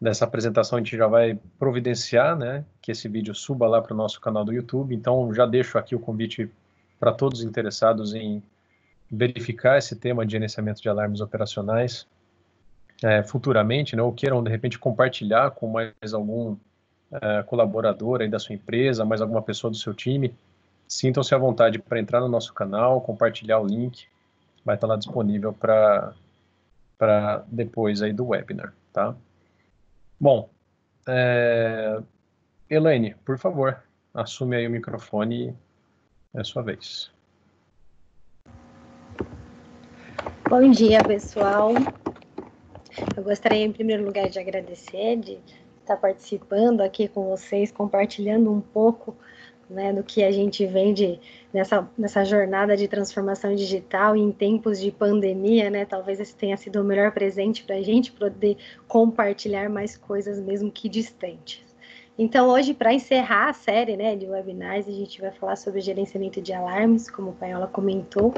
dessa apresentação, a gente já vai providenciar, né, que esse vídeo suba lá para o nosso canal do YouTube. Então, já deixo aqui o convite para todos interessados em verificar esse tema de gerenciamento de alarmes operacionais futuramente, né, ou queiram, de repente, compartilhar com mais algum colaborador aí da sua empresa, mais alguma pessoa do seu time. Sintam-se à vontade para entrar no nosso canal, compartilhar o link, vai estar lá disponível para depois aí do webinar, tá? Bom, Elaine, por favor, assume aí o microfone, é a sua vez. Bom dia, pessoal. Eu gostaria, em primeiro lugar, de agradecer, de estar participando aqui com vocês, compartilhando um pouco, né, do que a gente vende nessa jornada de transformação digital em tempos de pandemia, né? Talvez esse tenha sido o melhor presente para a gente poder compartilhar mais coisas, mesmo que distantes. Então, hoje, para encerrar a série, né, de webinars, a gente vai falar sobre gerenciamento de alarmes, como o Paiola comentou.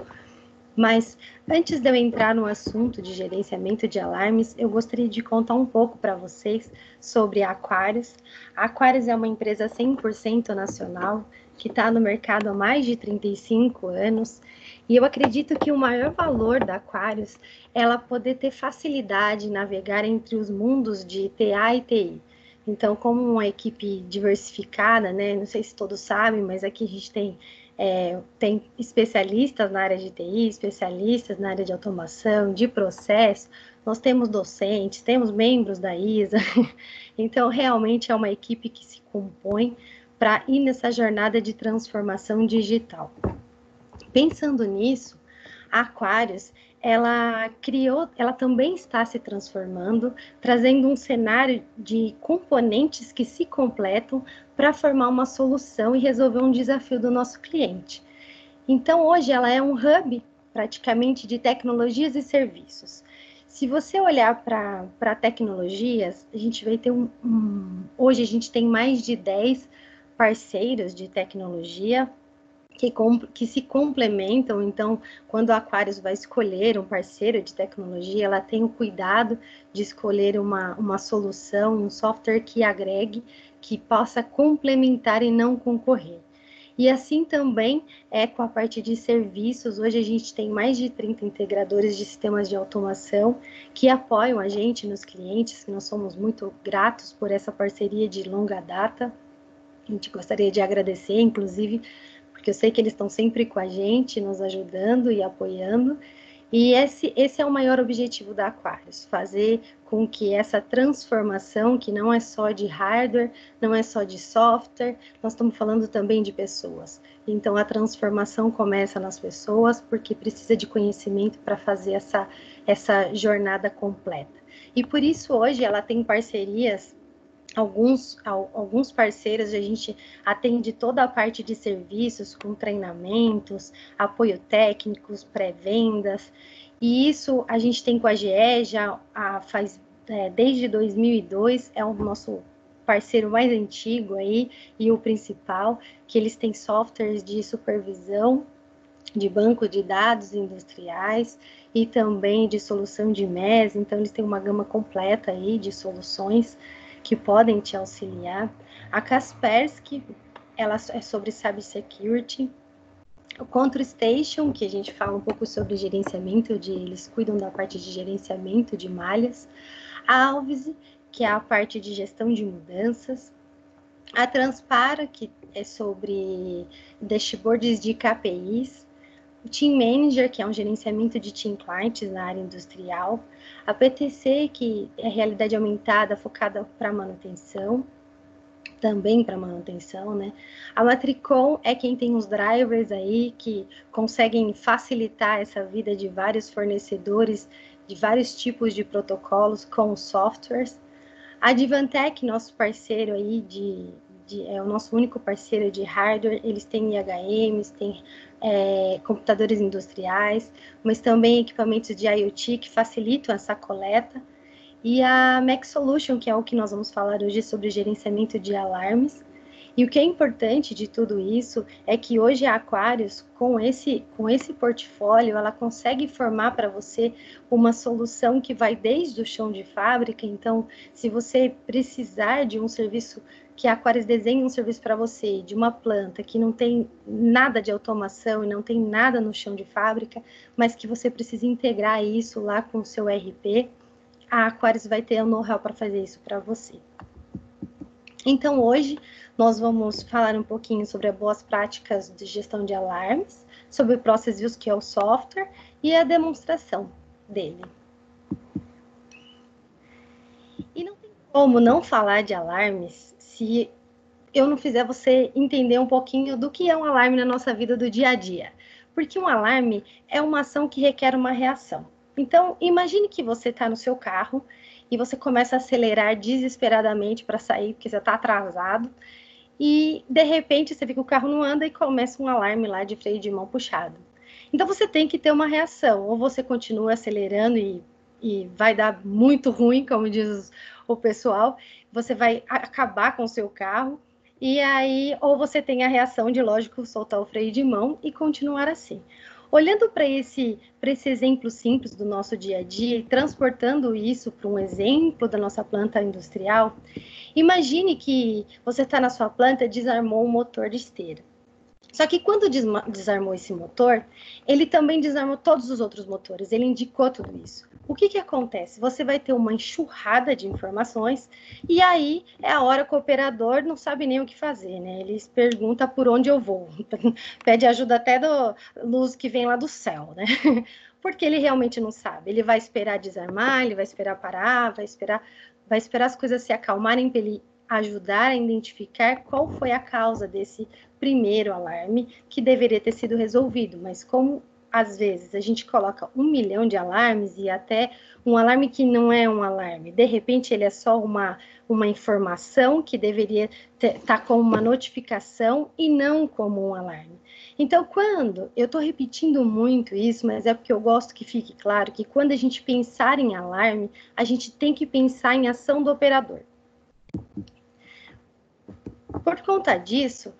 Mas, antes de eu entrar no assunto de gerenciamento de alarmes, eu gostaria de contar um pouco para vocês sobre a Aquarius. A Aquarius é uma empresa 100% nacional, que está no mercado há mais de 35 anos, e eu acredito que o maior valor da Aquarius é ela poder ter facilidade em navegar entre os mundos de TA e TI. Então, como uma equipe diversificada, né, não sei se todos sabem, mas aqui a gente tem especialistas na área de TI, especialistas na área de automação, de processo, nós temos docentes, temos membros da ISA, então realmente é uma equipe que se compõe para ir nessa jornada de transformação digital. Pensando nisso, a Aquarius, ela também está se transformando, trazendo um cenário de componentes que se completam para formar uma solução e resolver um desafio do nosso cliente. Então, hoje, ela é um hub, praticamente, de tecnologias e serviços. Se você olhar para tecnologias, a gente vai ter hoje a gente tem mais de 10 parceiros de tecnologia que se complementam. Então, quando a Aquarius vai escolher um parceiro de tecnologia, ela tem o cuidado de escolher uma solução, um software que agregue, que possa complementar e não concorrer. E assim também é com a parte de serviços. Hoje a gente tem mais de 30 integradores de sistemas de automação que apoiam a gente nos clientes, que nós somos muito gratos por essa parceria de longa data. A gente gostaria de agradecer, inclusive, porque eu sei que eles estão sempre com a gente, nos ajudando e apoiando. E esse é o maior objetivo da Aquarius, fazer com que essa transformação, que não é só de hardware, não é só de software, nós estamos falando também de pessoas. Então, a transformação começa nas pessoas, porque precisa de conhecimento para fazer essa jornada completa. E por isso, hoje, ela tem parcerias. Alguns parceiros, a gente atende toda a parte de serviços, com treinamentos, apoio técnicos, pré-vendas, e isso a gente tem com a GE já faz desde 2002, é o nosso parceiro mais antigo aí, e o principal, que eles têm softwares de supervisão, de banco de dados industriais, e também de solução de MES, então eles têm uma gama completa aí de soluções que podem te auxiliar. A Kaspersky, ela é sobre cybersecurity. O Control Station, que a gente fala um pouco sobre gerenciamento, eles cuidam da parte de gerenciamento de malhas. A Alvis, que é a parte de gestão de mudanças. A Transpara, que é sobre dashboards de KPIs. O Team Manager, que é um gerenciamento de Team Clients na área industrial. A PTC, que é realidade aumentada, focada para manutenção, também para manutenção, né? A Matricon é quem tem os drivers aí, que conseguem facilitar essa vida de vários fornecedores, de vários tipos de protocolos com softwares. A Advantech, nosso parceiro aí é o nosso único parceiro de hardware, eles têm IHMs, têm computadores industriais, mas também equipamentos de IoT que facilitam essa coleta. E a Max Solution, que é o que nós vamos falar hoje sobre gerenciamento de alarmes. E o que é importante de tudo isso é que hoje a Aquarius, com esse portfólio, ela consegue formar para você uma solução que vai desde o chão de fábrica. Então, se você precisar de um serviço, que a Aquarius desenhe um serviço para você, de uma planta que não tem nada de automação e não tem nada no chão de fábrica, mas que você precisa integrar isso lá com o seu RP, a Aquarius vai ter o know-how para fazer isso para você. Então, hoje, nós vamos falar um pouquinho sobre as boas práticas de gestão de alarmes, sobre o Process Views, que é o software, e a demonstração dele. E não tem como não falar de alarmes se eu não fizer você entender um pouquinho do que é um alarme na nossa vida do dia a dia. Porque um alarme é uma ação que requer uma reação. Então, imagine que você está no seu carro e você começa a acelerar desesperadamente para sair, porque você está atrasado, e de repente você vê que o carro não anda e começa um alarme lá de freio de mão puxado. Então você tem que ter uma reação, ou você continua acelerando e vai dar muito ruim, como diz o pessoal, você vai acabar com o seu carro, e aí, ou você tem a reação de, lógico, soltar o freio de mão e continuar assim. Olhando para esse exemplo simples do nosso dia a dia e transportando isso para um exemplo da nossa planta industrial, imagine que você está na sua planta e desarmou um motor de esteira. Só que quando desarmou esse motor, ele também desarmou todos os outros motores, ele indicou tudo isso. O que acontece? Você vai ter uma enxurrada de informações e aí é a hora que o operador não sabe nem o que fazer, né? Ele pergunta por onde eu vou, pede ajuda até da luz que vem lá do céu, né? Porque ele realmente não sabe. Ele vai esperar desarmar, ele vai esperar parar, vai esperar as coisas se acalmarem para ele ajudar a identificar qual foi a causa desse primeiro alarme que deveria ter sido resolvido, mas como às vezes a gente coloca 1 milhão de alarmes e até um alarme que não é um alarme, de repente ele é só uma informação que deveria estar como uma notificação e não como um alarme. Então, quando eu estou repetindo muito isso, mas é porque eu gosto que fique claro que quando a gente pensar em alarme, a gente tem que pensar em ação do operador. Por conta disso,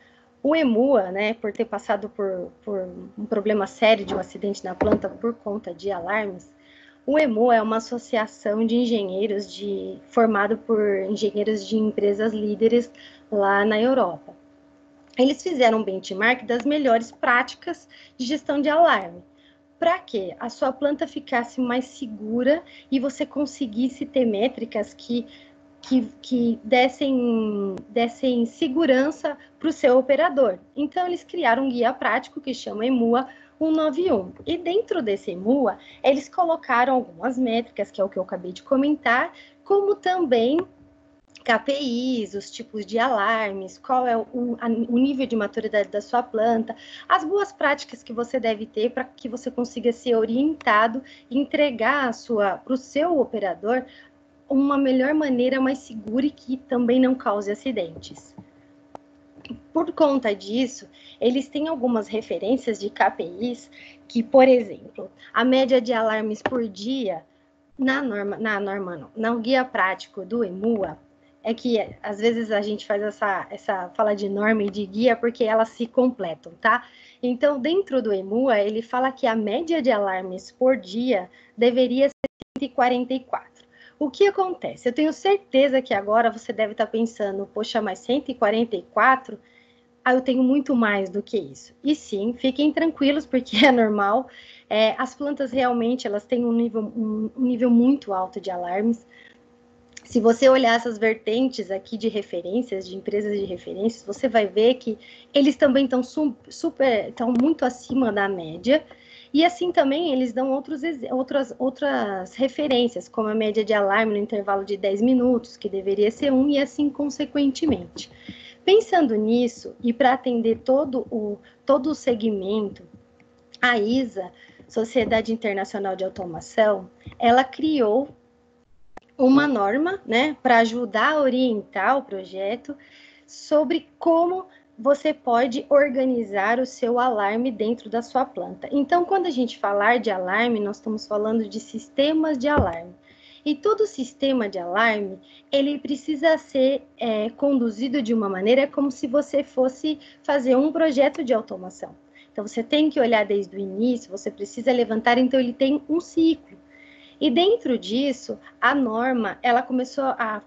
o EMUA, né, por ter passado por um problema sério de um acidente na planta por conta de alarmes, o EMUA é uma associação de engenheiros formado por engenheiros de empresas líderes lá na Europa. Eles fizeram um benchmark das melhores práticas de gestão de alarme, para que a sua planta ficasse mais segura e você conseguisse ter métricas que dessem segurança para o seu operador. Então, eles criaram um guia prático que chama EMUA 191. E dentro desse EMUA, eles colocaram algumas métricas, que é o que eu acabei de comentar, como também KPIs, os tipos de alarmes, qual é o nível de maturidade da sua planta, as boas práticas que você deve ter para que você consiga ser orientado e entregar para o seu operador uma melhor maneira, mais segura e que também não cause acidentes. Por conta disso, eles têm algumas referências de KPIs que, por exemplo, a média de alarmes por dia no guia prático do EMUA, é que às vezes a gente faz essa fala de norma e de guia porque elas se completam, tá? Então, dentro do EMUA, ele fala que a média de alarmes por dia deveria ser 144. O que acontece? Eu tenho certeza que agora você deve estar pensando, poxa, mas 144? Eu tenho muito mais do que isso. E sim, fiquem tranquilos, porque é normal. As plantas realmente, elas têm um nível muito alto de alarmes. Se você olhar essas vertentes aqui de referências, de empresas de referências, você vai ver que eles também estão muito acima da média. E assim também eles dão outras referências, como a média de alarme no intervalo de 10 minutos, que deveria ser 1, e assim consequentemente. Pensando nisso, e para atender todo o segmento, a ISA, Sociedade Internacional de Automação, ela criou uma norma, né, para ajudar a orientar o projeto sobre como você pode organizar o seu alarme dentro da sua planta. Então, quando a gente falar de alarme, nós estamos falando de sistemas de alarme. E todo sistema de alarme, ele precisa ser conduzido de uma maneira como se você fosse fazer um projeto de automação. Então, você tem que olhar desde o início, você precisa levantar, então ele tem um ciclo. E dentro disso, a norma, ela começou a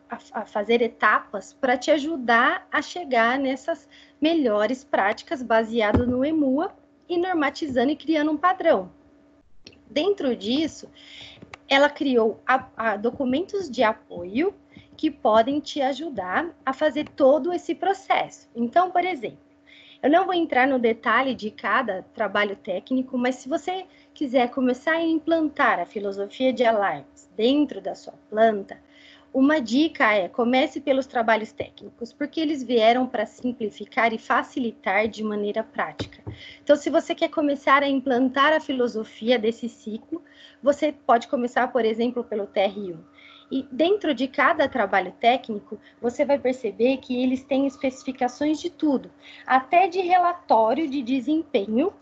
fazer etapas para te ajudar a chegar nessas melhores práticas baseado no EMUA e normatizando e criando um padrão. Dentro disso, ela criou documentos de apoio que podem te ajudar a fazer todo esse processo. Então, por exemplo, eu não vou entrar no detalhe de cada trabalho técnico, mas se você quiser começar a implantar a filosofia de alarmes dentro da sua planta, uma dica é: comece pelos trabalhos técnicos, porque eles vieram para simplificar e facilitar de maneira prática. Então, se você quer começar a implantar a filosofia desse ciclo, você pode começar, por exemplo, pelo TR1. E dentro de cada trabalho técnico, você vai perceber que eles têm especificações de tudo, até de relatório de desempenho,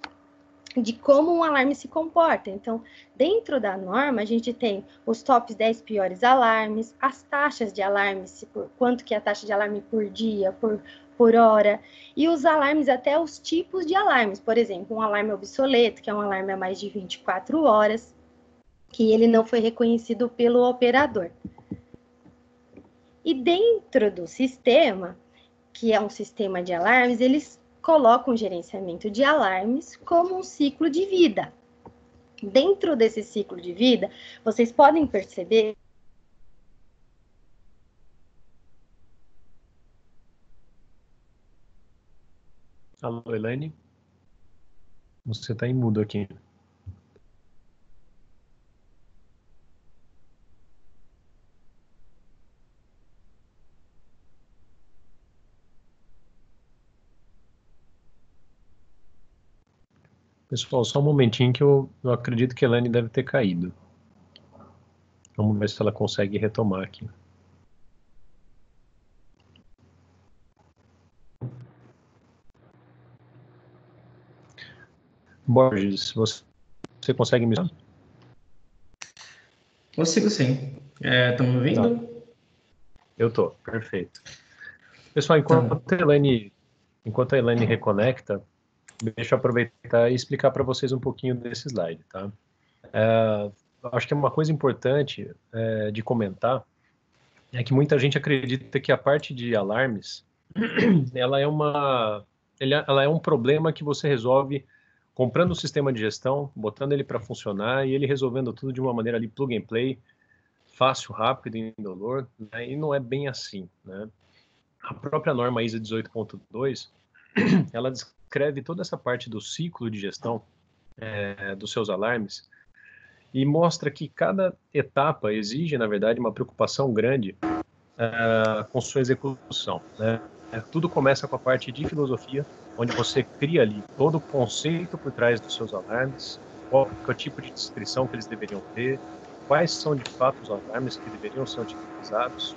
de como um alarme se comporta. Então, dentro da norma, a gente tem os tops 10 piores alarmes, as taxas de alarmes, quanto que é a taxa de alarme por dia, por hora, e os alarmes, até os tipos de alarmes. Por exemplo, um alarme obsoleto, que é um alarme a mais de 24 horas, que ele não foi reconhecido pelo operador. E dentro do sistema, que é um sistema de alarmes, eles colocam o gerenciamento de alarmes como um ciclo de vida. Dentro desse ciclo de vida, vocês podem perceber... Alô, Elaine? Você está em mudo aqui. Pessoal, só um momentinho que eu acredito que a Elaine deve ter caído. Vamos ver se ela consegue retomar aqui. Borges, você consegue me ouvir? Consigo sim. Estão me ouvindo? Tá. Eu tô, perfeito. Pessoal, Então, enquanto a Elaine reconecta, deixa eu aproveitar e explicar para vocês um pouquinho desse slide, tá? Acho que é uma coisa importante de comentar é que muita gente acredita que a parte de alarmes ela é um problema que você resolve comprando um sistema de gestão, botando ele para funcionar e ele resolvendo tudo de uma maneira ali plug and play, fácil, rápido e indolor, né? E não é bem assim, né? A própria norma ISA 18.2, ela descreve toda essa parte do ciclo de gestão dos seus alarmes e mostra que cada etapa exige, na verdade, uma preocupação grande com sua execução, né? Tudo começa com a parte de filosofia, onde você cria ali todo o conceito por trás dos seus alarmes, qual é o tipo de descrição que eles deveriam ter, quais são de fato os alarmes que deveriam ser utilizados,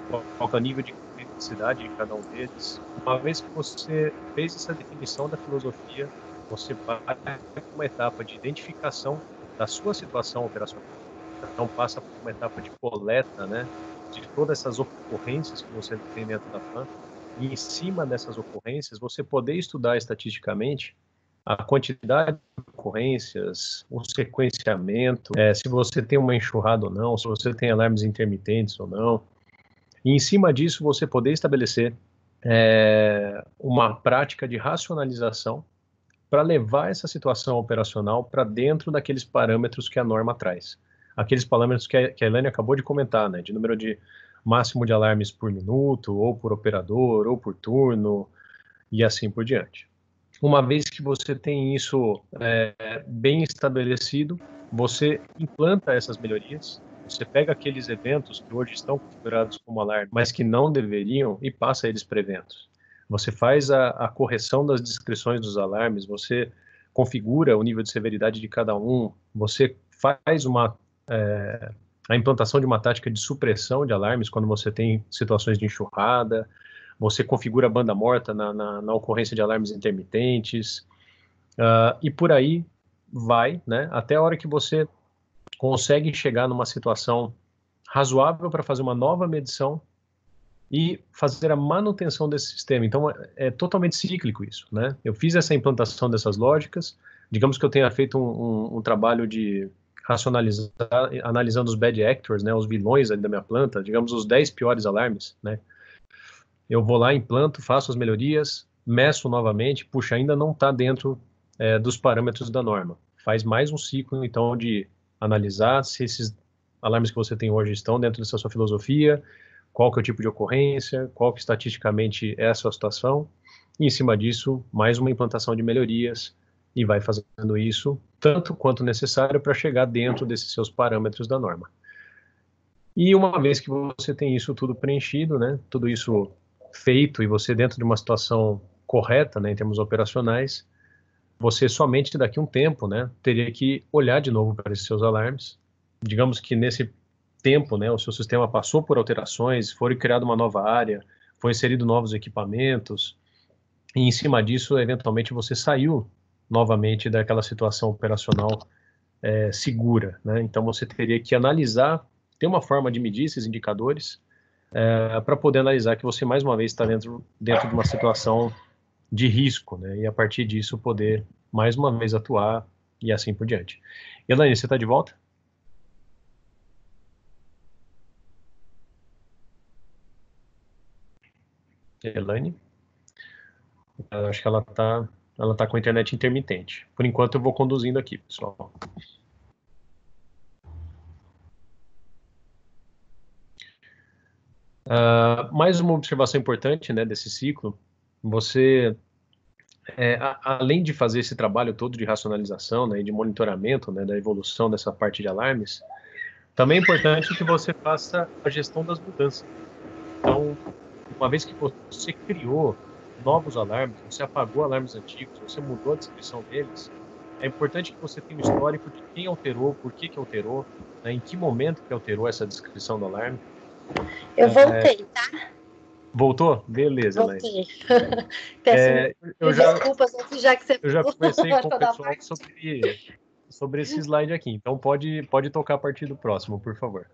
qual é o nível de complexidade de cada um deles. Uma vez que você fez essa definição da filosofia, você vai para uma etapa de identificação da sua situação operacional. Então passa por uma etapa de coleta, né, de todas essas ocorrências que você tem dentro da planta, e em cima dessas ocorrências você poder estudar estatisticamente a quantidade de ocorrências, o sequenciamento, se você tem uma enxurrada ou não, se você tem alarmes intermitentes ou não, e em cima disso você poder estabelecer uma prática de racionalização para levar essa situação operacional para dentro daqueles parâmetros que a norma traz. Aqueles parâmetros que a Elaine acabou de comentar, né, de número de máximo de alarmes por minuto, ou por operador, ou por turno, e assim por diante. Uma vez que você tem isso bem estabelecido, você implanta essas melhorias, você pega aqueles eventos que hoje estão configurados como alarme, mas que não deveriam, e passa eles para eventos. Você faz a correção das descrições dos alarmes, você configura o nível de severidade de cada um, você faz a implantação de uma tática de supressão de alarmes quando você tem situações de enxurrada, você configura a banda morta na ocorrência de alarmes intermitentes, e por aí vai, né, até a hora que você consegue chegar numa situação razoável para fazer uma nova medição e fazer a manutenção desse sistema. Então, é totalmente cíclico isso, né? Eu fiz essa implantação dessas lógicas, digamos que eu tenha feito um trabalho de racionalizar, analisando os bad actors, né, os vilões ali da minha planta, digamos os 10 piores alarmes, né? Eu vou lá, implanto, faço as melhorias, meço novamente, puxa, ainda não está dentro dos parâmetros da norma. Faz mais um ciclo, então, de analisar se esses alarmes que você tem hoje estão dentro dessa sua filosofia, qual que é o tipo de ocorrência, qual que estatisticamente é a sua situação, e em cima disso, mais uma implantação de melhorias, e vai fazendo isso tanto quanto necessário para chegar dentro desses seus parâmetros da norma. E uma vez que você tem isso tudo preenchido, né, tudo isso feito, e você dentro de uma situação correta, né, em termos operacionais, você somente daqui a um tempo, né, teria que olhar de novo para esses seus alarmes. Digamos que nesse tempo, né, o seu sistema passou por alterações, foi criada uma nova área, foi inserido novos equipamentos, e em cima disso, eventualmente, você saiu novamente daquela situação operacional segura, né? Então, você teria que analisar, ter uma forma de medir esses indicadores, para poder analisar que você, mais uma vez, está dentro de uma situação de risco, né? E a partir disso, poder, mais uma vez, atuar e assim por diante. Elaine, você está de volta? Elaine? Eu acho que ela tá com a internet intermitente. Por enquanto eu vou conduzindo aqui, pessoal. Mais uma observação importante, né, desse ciclo, você, além de fazer esse trabalho todo de racionalização, né, e de monitoramento, né, da evolução dessa parte de alarmes, também é importante que você faça a gestão das mudanças. Então, uma vez que você criou novos alarmes, você apagou alarmes antigos, você mudou a descrição deles, é importante que você tenha um histórico de quem alterou, por que alterou, né, em que momento que alterou essa descrição do alarme. Eu voltei, tá? Voltou? Beleza, Voltei. Peço desculpas, já que você eu já conversei com o pessoal sobre esse slide aqui, então pode tocar a partir do próximo, por favor.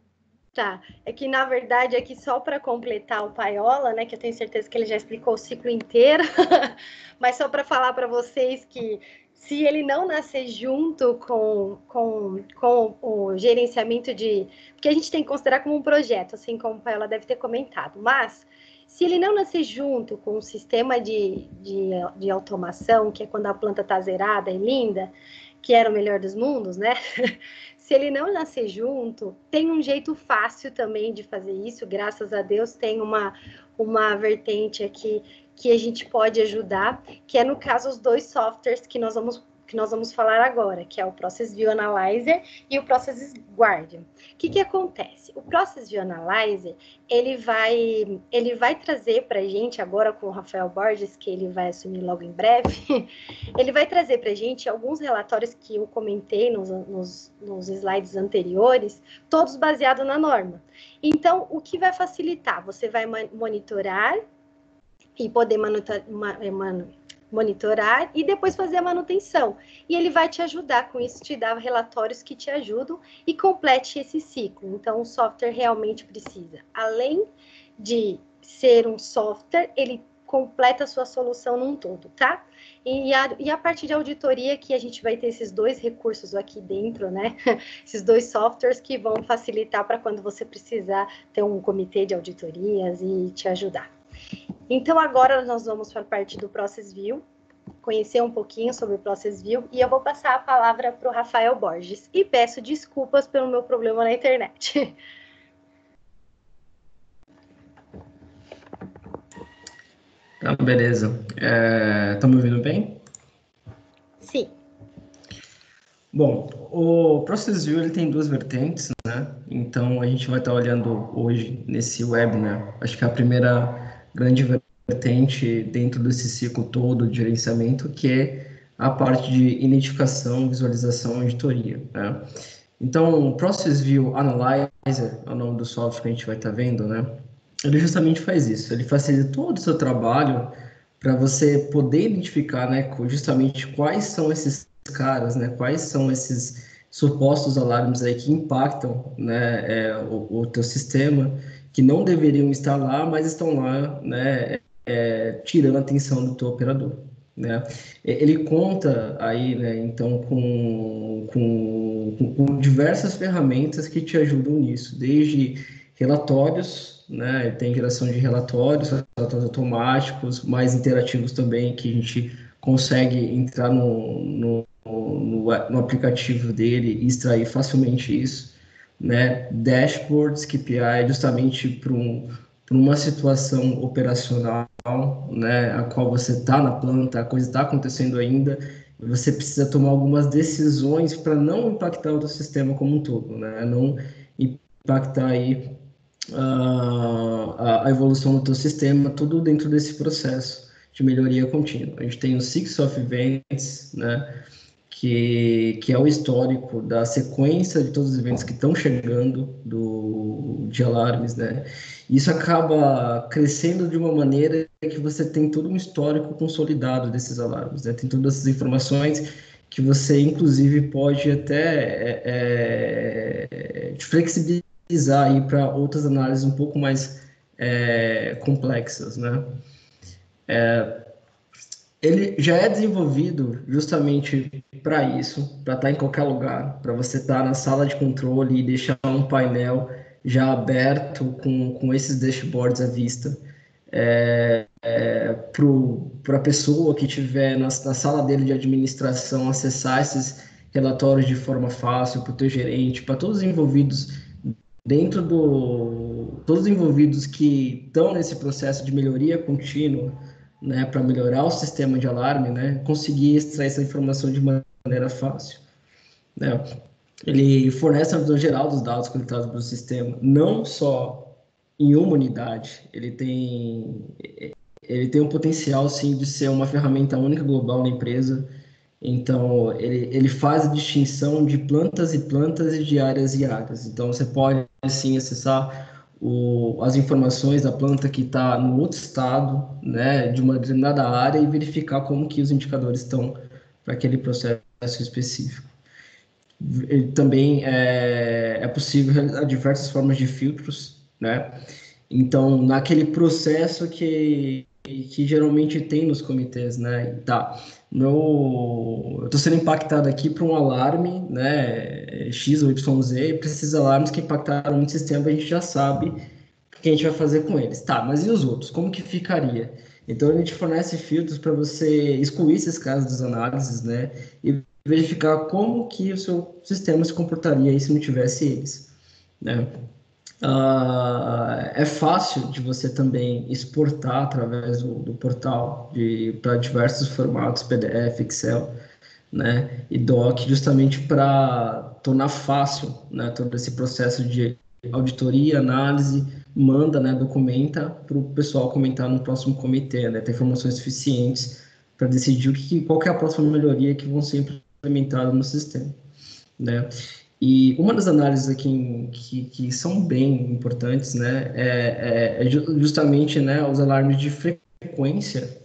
Tá, é que na verdade aqui só para completar o Paiola, né, que eu tenho certeza que ele já explicou o ciclo inteiro, mas só para falar para vocês que se ele não nascer junto com o gerenciamento porque a gente tem que considerar como um projeto, assim como o Paiola deve ter comentado, mas se ele não nascer junto com o sistema de automação, que é quando a planta está zerada e linda, que era o melhor dos mundos, né? Se ele não nascer junto, tem um jeito fácil também de fazer isso, graças a Deus tem uma vertente aqui que a gente pode ajudar, que é no caso os dois softwares que nós vamos falar agora, que é o Process View Analyzer e o Process Guardian. O que acontece? O Process View Analyzer, ele vai trazer para a gente, agora com o Rafael Borges, que ele vai assumir logo em breve, ele vai trazer para a gente alguns relatórios que eu comentei nos slides anteriores, todos baseados na norma. Então, o que vai facilitar? Você vai monitorar e poder monitorar e depois fazer a manutenção. E ele vai te ajudar com isso, te dar relatórios que te ajudam e complete esse ciclo. Então, o software realmente precisa, além de ser um software, ele completa a sua solução num todo, tá? E a parte de auditoria, que a gente vai ter esses dois recursos aqui dentro, né? Esses dois softwares que vão facilitar para quando você precisar ter um comitê de auditorias e te ajudar. Então, agora nós vamos para a parte do Process View, conhecer um pouquinho sobre o Process View, e eu vou passar a palavra para o Rafael Borges. E peço desculpas pelo meu problema na internet. Tá, beleza. Tá me ouvindo bem? Sim. Bom, o Process View ele tem duas vertentes, né? Então, a gente vai estar olhando hoje nesse webinar, acho que a primeira grande vertente dentro desse ciclo todo de gerenciamento, que é a parte de identificação, visualização e auditoria, né? Então, o Process View Analyzer, é o nome do software que a gente vai estar vendo, né? Ele justamente faz isso, ele facilita todo o seu trabalho para você poder identificar, né, justamente quais são esses caras, né, quais são esses supostos alarmes aí que impactam, né, o teu sistema, que não deveriam estar lá, mas estão lá, né, tirando a atenção do teu operador, né? Ele conta aí, né, então, com diversas ferramentas que te ajudam nisso, desde relatórios, né, tem geração de relatórios, relatórios automáticos, mais interativos também, que a gente consegue entrar no aplicativo dele e extrair facilmente isso, né? Dashboards, KPI, justamente para uma situação operacional, né? A qual você está na planta, a coisa está acontecendo ainda, e você precisa tomar algumas decisões para não impactar o sistema como um todo, né? Não impactar aí a evolução do teu sistema, tudo dentro desse processo de melhoria contínua. A gente tem o Six of Events, né? Que é o histórico da sequência de todos os eventos que estão chegando de alarmes, né? Isso acaba crescendo de uma maneira que você tem todo um histórico consolidado desses alarmes, né? Tem todas essas informações que você, inclusive, pode até flexibilizar aí para outras análises um pouco mais complexas, né? Ele já é desenvolvido justamente para isso, para estar em qualquer lugar, para você estar na sala de controle e deixar um painel já aberto com esses dashboards à vista. Para a pessoa que estiver na sala dele de administração acessar esses relatórios de forma fácil, para o teu gerente, para todos os envolvidos todos os envolvidos que estão nesse processo de melhoria contínua, né, para melhorar o sistema de alarme, né, conseguir extrair essa informação de maneira fácil, né. Ele fornece a visão geral dos dados coletados pelo sistema, não só em uma unidade, ele tem um potencial, sim, de ser uma ferramenta única global na empresa. Então, ele faz a distinção de plantas e plantas e de áreas e áreas. Então, você pode, sim, acessar as informações da planta que está no outro estado, né, de uma determinada área e verificar como que os indicadores estão para aquele processo específico. Ele também é possível realizar diversas formas de filtros, né? Então, naquele processo que geralmente tem nos comitês, né? Tá, eu estou sendo impactado aqui por um alarme, né? X ou YZ, para esses alarmes que impactaram muito sistema, a gente já sabe o que a gente vai fazer com eles. Tá, mas e os outros? Como que ficaria? Então, a gente fornece filtros para você excluir esses casos das análises, né? E verificar como que o seu sistema se comportaria aí se não tivesse eles, né? É fácil de você também exportar através do portal para diversos formatos, PDF, Excel, né, e Doc, justamente para tornar fácil, né, todo esse processo de auditoria, análise, manda, né, documenta para o pessoal comentar no próximo comitê, né, ter informações suficientes para decidir qual que é a próxima melhoria que vão ser implementadas no sistema, né. E uma das análises aqui que são bem importantes, né, justamente, né, os alarmes de frequência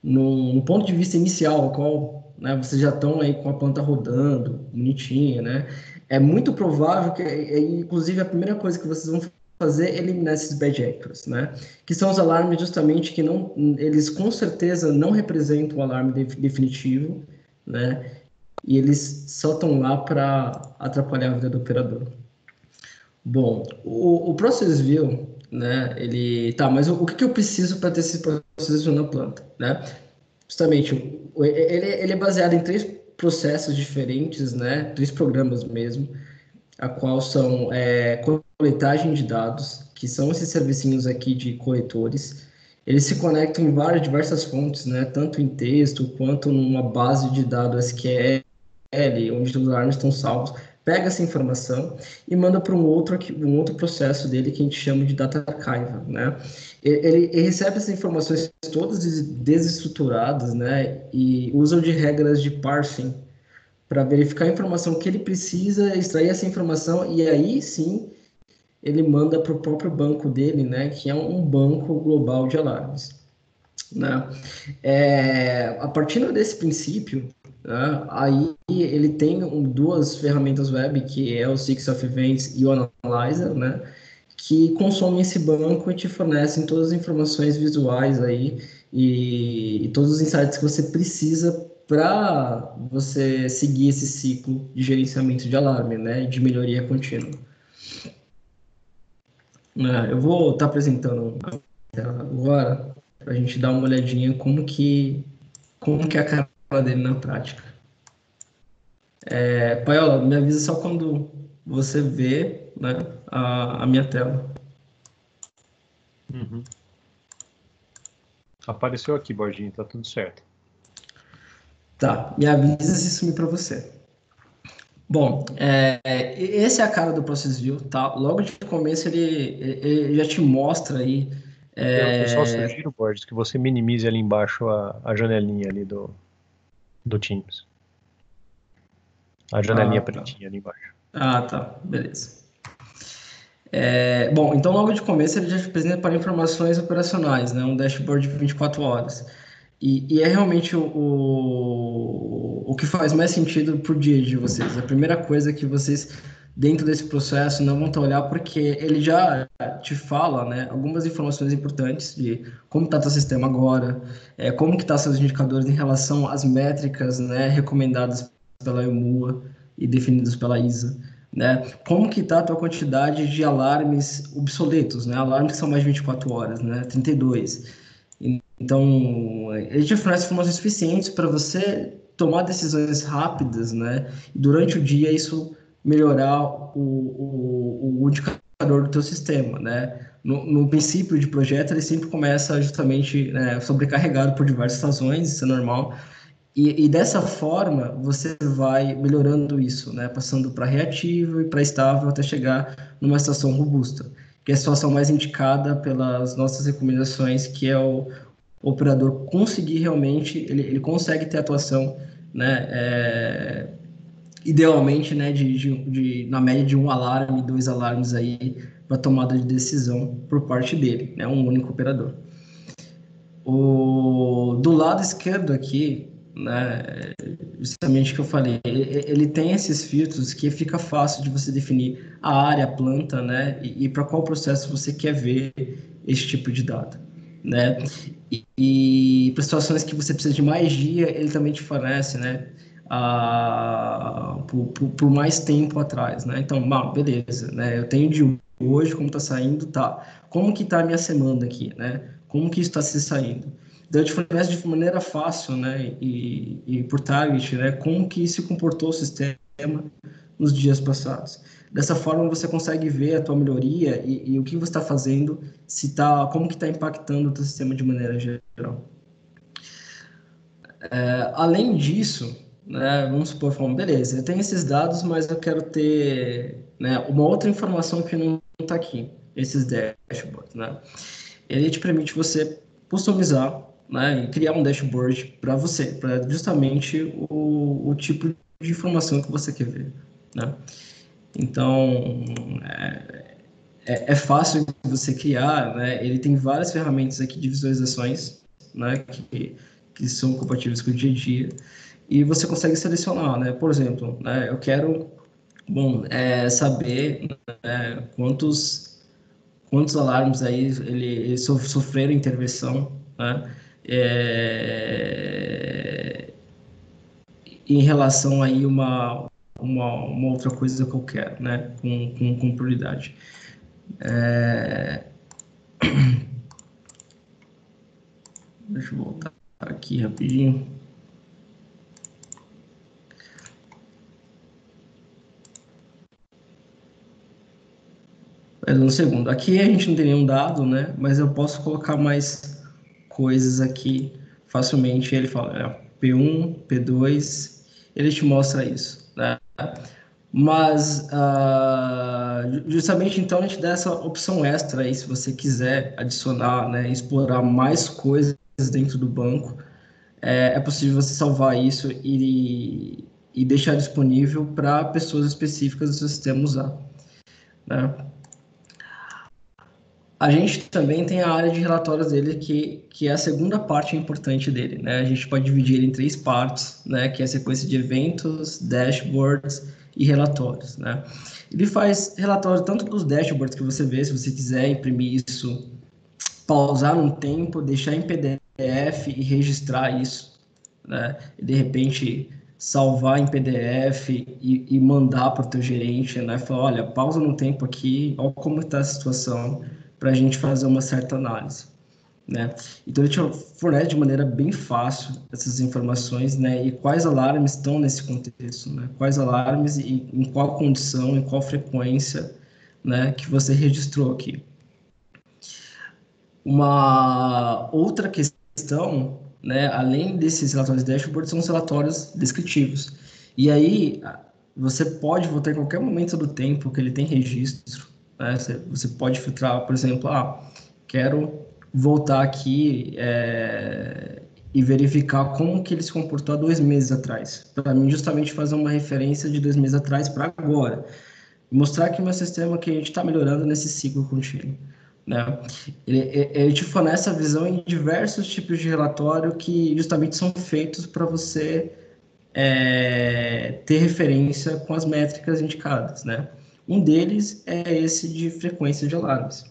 no ponto de vista inicial, ao qual, né, vocês já estão aí com a planta rodando, bonitinha, né, é muito provável que, inclusive, a primeira coisa que vocês vão fazer é eliminar esses bad actors, né, que são os alarmes justamente que não, eles com certeza não representam o alarme definitivo, né, e eles só estão lá para atrapalhar a vida do operador. Bom, o Process View, né, mas o que eu preciso para ter esse Process View na planta, né? Justamente, ele é baseado em 3 processos diferentes, né, 3 programas mesmo, a qual são coletagem de dados, que são esses servicinhos aqui de coletores. Eles se conectam em diversas fontes, né, tanto em texto quanto numa base de dados SQL, onde os alarmes estão salvos, pega essa informação e manda para um outro processo dele que a gente chama de data archive, né? Ele recebe essas informações todas desestruturadas, né? E usa de regras de parsing para verificar a informação que ele precisa, extrair essa informação e aí sim ele manda para o próprio banco dele, né? Que é um banco global de alarmes. né? A partir desse princípio, né, aí ele tem duas ferramentas web, que é o Six of Events e o Analyzer, né? Que consomem esse banco e te fornecem todas as informações visuais aí e todos os insights que você precisa para você seguir esse ciclo de gerenciamento de alarme, né? E de melhoria contínua. Eu vou estar apresentando agora para a gente dar uma olhadinha como que é a cara dele na prática. Paiola, me avisa só quando você vê, né, a minha tela. Uhum. Apareceu aqui, Bordinho, tá tudo certo. Tá, me avisa se sumir para você. Bom, esse é a cara do Process View, tá? Logo de começo ele já te mostra aí. Eu só sugiro, Borges, que você minimize ali embaixo a janelinha ali do Teams. A janelinha Tá. pretinha ali embaixo. Tá, beleza. Bom, então logo de começo ele já te apresenta para informações operacionais, né? Um dashboard de 24 horas. E é realmente o que faz mais sentido para o dia de vocês. A primeira coisa que vocês, dentro desse processo, não vão estar olhar, porque ele já te fala, né, algumas informações importantes de como está seu sistema agora, como que estão seus indicadores em relação às métricas, né, recomendadas pela EMUA e definidas pela ISA. Né? Como que está a tua quantidade de alarmes obsoletos, né? Alarmes que são mais de 24 horas, né? 32. Então, ele te fornece informações suficientes para você tomar decisões rápidas, né? E durante o dia isso melhorar o indicador do teu sistema, né? No princípio de projeto, ele sempre começa justamente, né, sobrecarregado por diversas razões, isso é normal, e dessa forma, você vai melhorando isso, né? Passando para reativo e para estável até chegar numa situação robusta, que é a situação mais indicada pelas nossas recomendações, que é o operador conseguir realmente, ele consegue ter atuação, né? Idealmente, né? Na média de um alarme, dois alarmes aí para tomada de decisão por parte dele, né? Um único operador. Do lado esquerdo aqui, né, justamente o que eu falei, ele tem esses filtros que fica fácil de você definir a área, a planta, né, e para qual processo você quer ver esse tipo de dado, né. E para situações que você precisa de mais dia, ele também te fornece, né, por mais tempo atrás, né. Então, beleza, né, eu tenho de hoje, como está saindo, tá. Como que está a minha semana aqui, né? Como que isso está se saindo? Então, te fornece de maneira fácil, né, e por target, né, como que se comportou o sistema nos dias passados. Dessa forma, você consegue ver a tua melhoria e o que você está fazendo, como que está impactando o teu sistema de maneira geral. Além disso, né, vamos supor, falando, beleza, eu tenho esses dados, mas eu quero ter, né, uma outra informação que não está aqui, esses dashboards, né? Ele te permite você customizar, né, e criar um dashboard para você, para justamente o tipo de informação que você quer ver, né? Então, é fácil de você criar, né? Ele tem várias ferramentas aqui de visualizações, né, que são compatíveis com o dia a dia, e você consegue selecionar, né? Por exemplo, né, eu quero, saber, né, quantos alarmes aí eles sofreram intervenção, né? Em relação aí uma outra coisa que eu quero, né? Com prioridade. Deixa eu voltar aqui rapidinho. Mais um segundo. Aqui a gente não tem nenhum dado, né? Mas eu posso colocar mais coisas aqui facilmente. Ele fala, P1, P2, ele te mostra isso, né? Mas, justamente então, a gente dá essa opção extra aí, se você quiser adicionar, né, explorar mais coisas dentro do banco, é possível você salvar isso e deixar disponível para pessoas específicas do seu sistema usar, né? A gente também tem a área de relatórios dele, que é a segunda parte importante dele, né? A gente pode dividir ele em 3 partes, né? Que é a sequência de eventos, dashboards e relatórios, né? Ele faz relatório tanto dos dashboards que você vê, se você quiser imprimir isso, pausar um tempo, deixar em PDF e registrar isso, né? E, de repente, salvar em PDF e mandar para o teu gerente, né? Falar, olha, pausa no tempo aqui, olha como está a situação, para a gente fazer uma certa análise, né? Então, ele te fornece de maneira bem fácil essas informações, né? E quais alarmes estão nesse contexto, né? Quais alarmes e em qual condição, em qual frequência, né? Que você registrou aqui. Uma outra questão, né, além desses relatórios de dashboard, são os relatórios descritivos. E aí, você pode voltar em qualquer momento do tempo que ele tem registro, né? Você pode filtrar, por exemplo, quero voltar aqui e verificar como que ele se comportou há 2 meses atrás, para mim justamente fazer uma referência de 2 meses atrás para agora, mostrar que o meu sistema que a gente está melhorando nesse ciclo contínuo, né? Ele te fornece a visão em diversos tipos de relatório que justamente são feitos para você ter referência com as métricas indicadas, né? Um deles é esse de frequência de alarmes,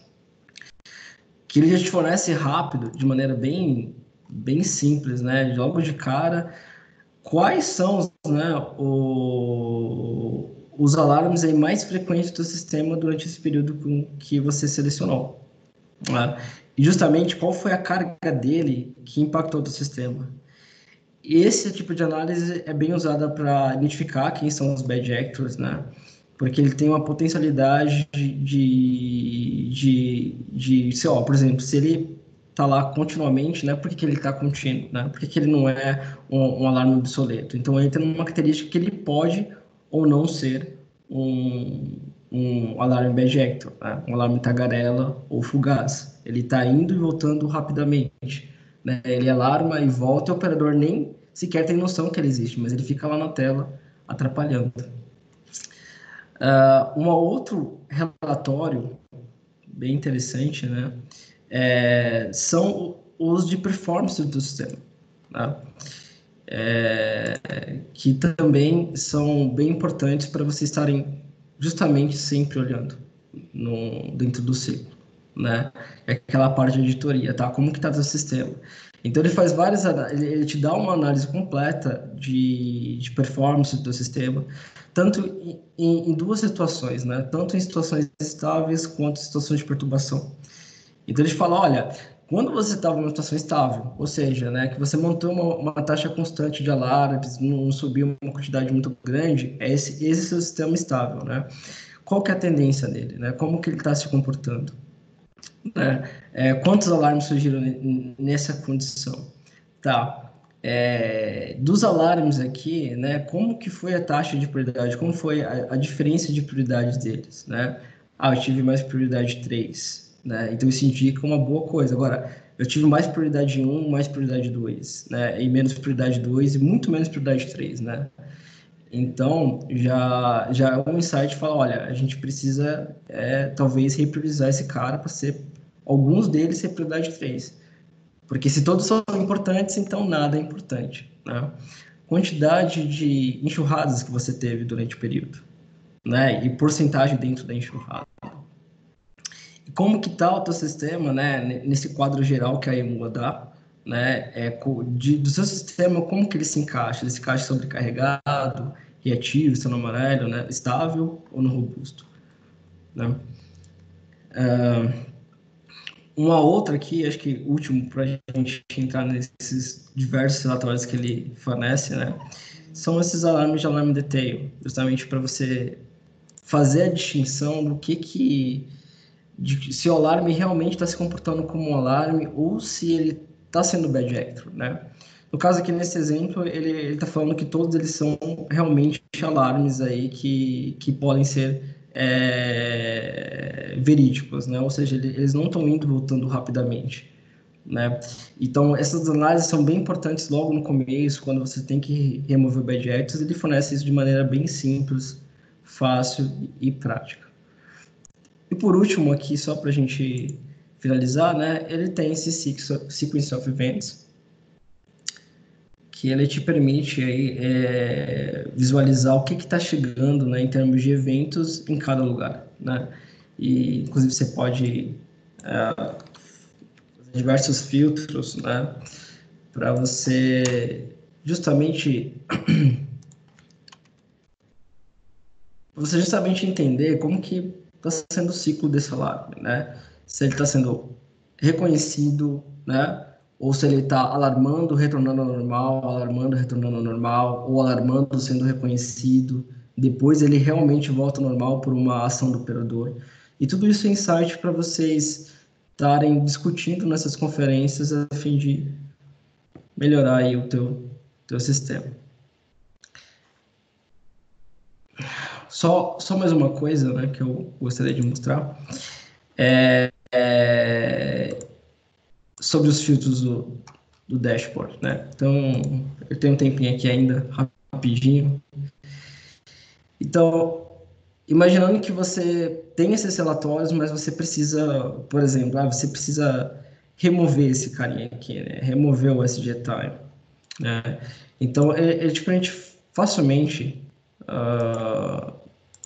que ele já te fornece rápido, de maneira bem simples, né? Logo de cara, quais são, né, os alarmes aí mais frequentes do sistema durante esse período que você selecionou, né? E justamente qual foi a carga dele que impactou o sistema. Esse tipo de análise é bem usada para identificar quem são os bad actors, né? Porque ele tem uma potencialidade sei lá, por exemplo, se ele está lá continuamente, né? Por que ele está contínuo, né? Por que ele não é um alarme obsoleto? Então, entra numa característica que ele pode ou não ser um alarme bad actor, né? Um alarme tagarela ou fugaz. Ele está indo e voltando rapidamente, né? Ele alarma e volta, e o operador nem sequer tem noção que ele existe, mas ele fica lá na tela atrapalhando. Um outro relatório bem interessante, né, são os de performance do sistema, né? Que também são bem importantes para vocês estarem justamente sempre olhando dentro do ciclo, né? É aquela parte de auditoria, tá? Como que está o sistema? Então, ele faz ele te dá uma análise completa de performance do sistema, tanto em 2 situações, né? Tanto em situações estáveis quanto em situações de perturbação. Então, ele fala, olha, quando você estava numa situação estável, ou seja, né, que você montou uma taxa constante de alarmes, não subiu uma quantidade muito grande, esse seu sistema estável, né? Qual que é a tendência dele, né? Como que ele está se comportando? Né? Quantos alarmes surgiram nessa condição? Tá. Dos alarmes aqui, né? Como que foi a taxa de prioridade? Como foi a diferença de prioridades deles, né? Eu tive mais prioridade 3, né? Então isso indica uma boa coisa. Agora, eu tive mais prioridade 1, mais prioridade 2, né? E menos prioridade 2 e muito menos prioridade 3, né? Então, já é um insight fala, olha, a gente precisa talvez repriorizar esse cara para ser alguns deles ser prioridade 3. Porque se todos são importantes, então nada é importante, né? Quantidade de enxurradas que você teve durante o período, né? E porcentagem dentro da enxurrada. E como que está o teu sistema, né? Nesse quadro geral que a EMUA dá, né? Do seu sistema, como que ele se encaixa? Ele se encaixa sobrecarregado, reativo, está no amarelo, né? Estável ou no robusto, né? Uma outra aqui, acho que último para a gente entrar nesses diversos relatórios que ele fornece, né? São esses alarmes de alarme detail, justamente para você fazer a distinção do se o alarme realmente está se comportando como um alarme ou se ele está sendo bad actor, né? No caso aqui, nesse exemplo, ele está falando que todos eles são realmente alarmes aí que podem ser verídicos, né? Ou seja, eles não estão indo e voltando rapidamente, né? Então, essas análises são bem importantes logo no começo, quando você tem que remover o bad actors, ele fornece isso de maneira bem simples, fácil e prática. E por último aqui, só para a gente finalizar, né, ele tem esse Sequence of Events, que ele te permite aí, visualizar o que está chegando, né, em termos de eventos em cada lugar, né? E, inclusive, você pode fazer diversos filtros, né, para você justamente entender como que está sendo o ciclo desse alarme, né? Se ele está sendo reconhecido, né? Ou se ele está alarmando, retornando ao normal, alarmando, retornando ao normal, ou alarmando, sendo reconhecido. Depois ele realmente volta ao normal por uma ação do operador. E tudo isso é insight para vocês estarem discutindo nessas conferências a fim de melhorar aí o teu sistema. Só mais uma coisa, né, que eu gostaria de mostrar sobre os filtros do dashboard, né? Então, eu tenho um tempinho aqui ainda, rapidinho. Então, imaginando que você tem esses relatórios, mas você precisa, por exemplo, você precisa remover esse carinha aqui, né? Remover o SG Time, né? Então, tipo, a gente facilmente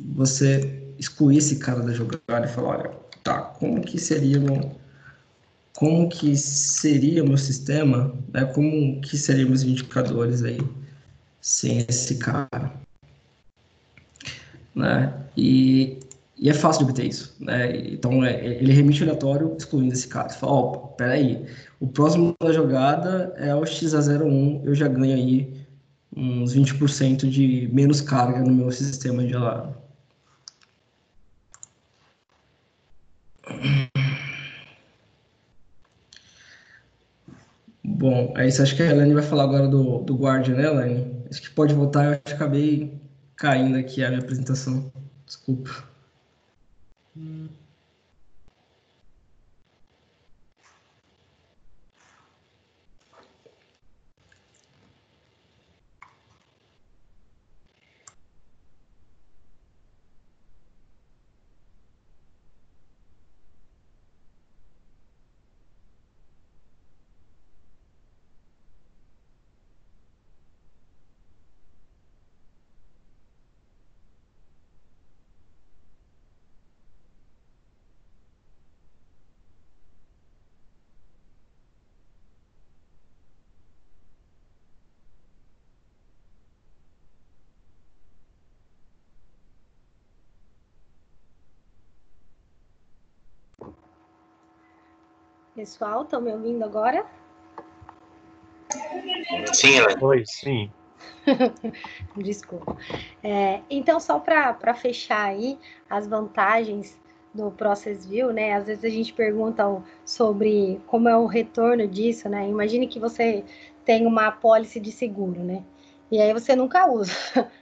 você excluir esse cara da jogada e falar, olha, tá, como que seria o meu sistema, né? Como que seriam os indicadores aí sem esse cara, né? E é fácil de obter isso, né? Então, ele remite o relatório excluindo esse cara. Você fala, opa, peraí, o próximo da jogada é o XA01, eu já ganho aí uns 20% de menos carga no meu sistema de alarme. Bom, aí você acha que a Helene vai falar agora do Guardian, né, Helene? Acho que pode voltar, eu acabei caindo aqui a minha apresentação. Desculpa. Pessoal, estão me ouvindo agora? Sim, Helene. Oi, sim. Desculpa. Então, só para fechar aí as vantagens do Process View, né? Às vezes a gente pergunta sobre como é o retorno disso, né? Imagine que você tem uma apólice de seguro, né? E aí você nunca usa,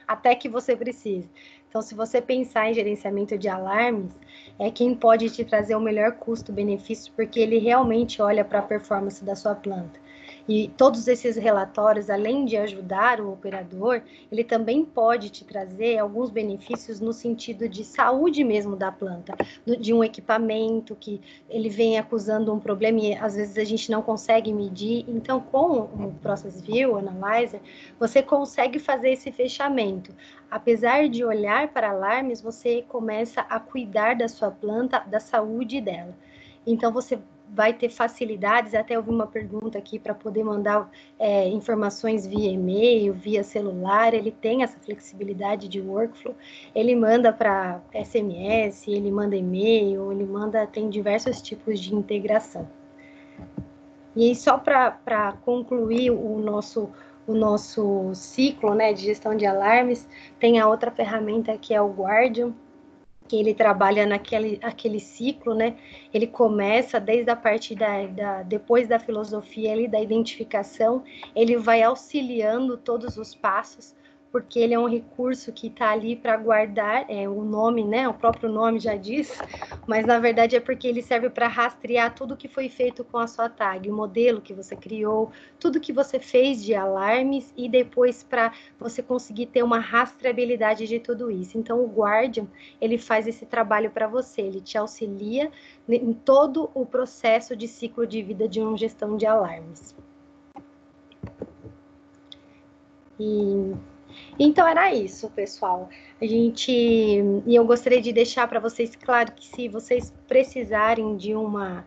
até que você precise. Então, se você pensar em gerenciamento de alarmes, é quem pode te trazer o melhor custo-benefício, porque ele realmente olha para a performance da sua planta. E todos esses relatórios, além de ajudar o operador, ele também pode te trazer alguns benefícios no sentido de saúde mesmo da planta, de um equipamento que ele vem acusando um problema e às vezes a gente não consegue medir. Então, com o Process View Analyzer, você consegue fazer esse fechamento. Apesar de olhar para alarmes, você começa a cuidar da sua planta, da saúde dela. Então, você vai ter facilidades, até eu vi uma pergunta aqui para poder mandar informações via e-mail, via celular, ele tem essa flexibilidade de workflow, ele manda para SMS, ele manda e-mail, tem diversos tipos de integração. E aí, só para concluir o nosso ciclo, né, de gestão de alarmes, tem a outra ferramenta que é o Guardian, que ele trabalha aquele ciclo, né? Ele começa desde a parte depois da filosofia ali, da identificação, ele vai auxiliando todos os passos porque ele é um recurso que está ali para guardar, o nome, né, o próprio nome já diz, mas na verdade é porque ele serve para rastrear tudo que foi feito com a sua tag, o modelo que você criou, tudo que você fez de alarmes e depois para você conseguir ter uma rastreabilidade de tudo isso. Então o Guardian, ele faz esse trabalho para você, ele te auxilia em todo o processo de ciclo de vida de uma gestão de alarmes. Então era isso, pessoal. E eu gostaria de deixar para vocês claro que se vocês precisarem de uma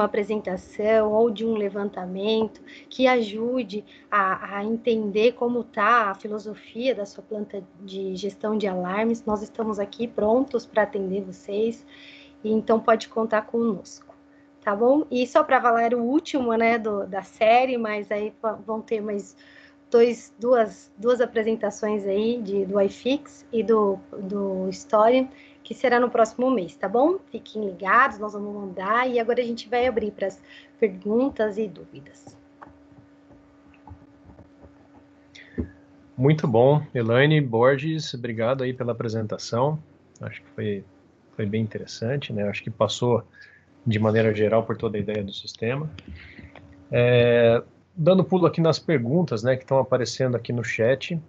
apresentação ou de um levantamento que ajude a entender como está a filosofia da sua planta de gestão de alarmes, nós estamos aqui prontos para atender vocês, e então pode contar conosco. Tá bom? E só para falar o último, né, da série, mas aí vão ter mais duas apresentações aí do iFix e do Story, que será no próximo mês, tá bom? Fiquem ligados, nós vamos mandar, e agora a gente vai abrir para as perguntas e dúvidas. Muito bom, Elaine Borges, obrigado aí pela apresentação, acho que foi bem interessante, né? Acho que passou de maneira geral por toda a ideia do sistema. Dando pulo aqui nas perguntas, né, que estão aparecendo aqui no chat.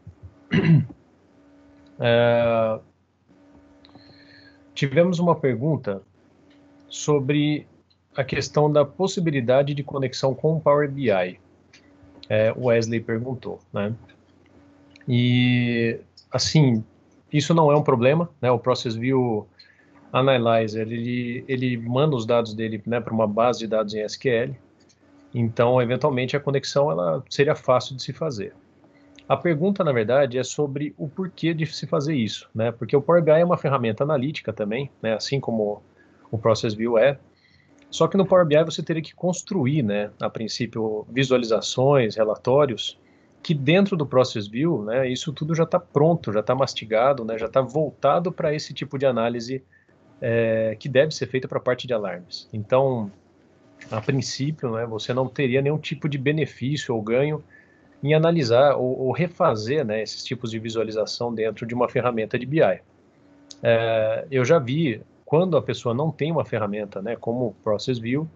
Tivemos uma pergunta sobre a questão da possibilidade de conexão com o Power BI. O Wesley perguntou, né? E, assim, isso não é um problema, né? O Process View Analyzer, ele manda os dados dele, né, para uma base de dados em SQL. Então, eventualmente, a conexão ela seria fácil de se fazer. A pergunta, na verdade, é sobre o porquê de se fazer isso, né? Porque o Power BI é uma ferramenta analítica também, né? Assim como o Process View é. Só que no Power BI você teria que construir, né, a princípio, visualizações, relatórios, que dentro do Process View, né, isso tudo já está pronto, já está mastigado, né, já está voltado para esse tipo de análise que deve ser feita para a parte de alarmes. Então, a princípio, né, você não teria nenhum tipo de benefício ou ganho em analisar ou refazer, né, esses tipos de visualização dentro de uma ferramenta de BI. Eu já vi, quando a pessoa não tem uma ferramenta, né, como o Process View,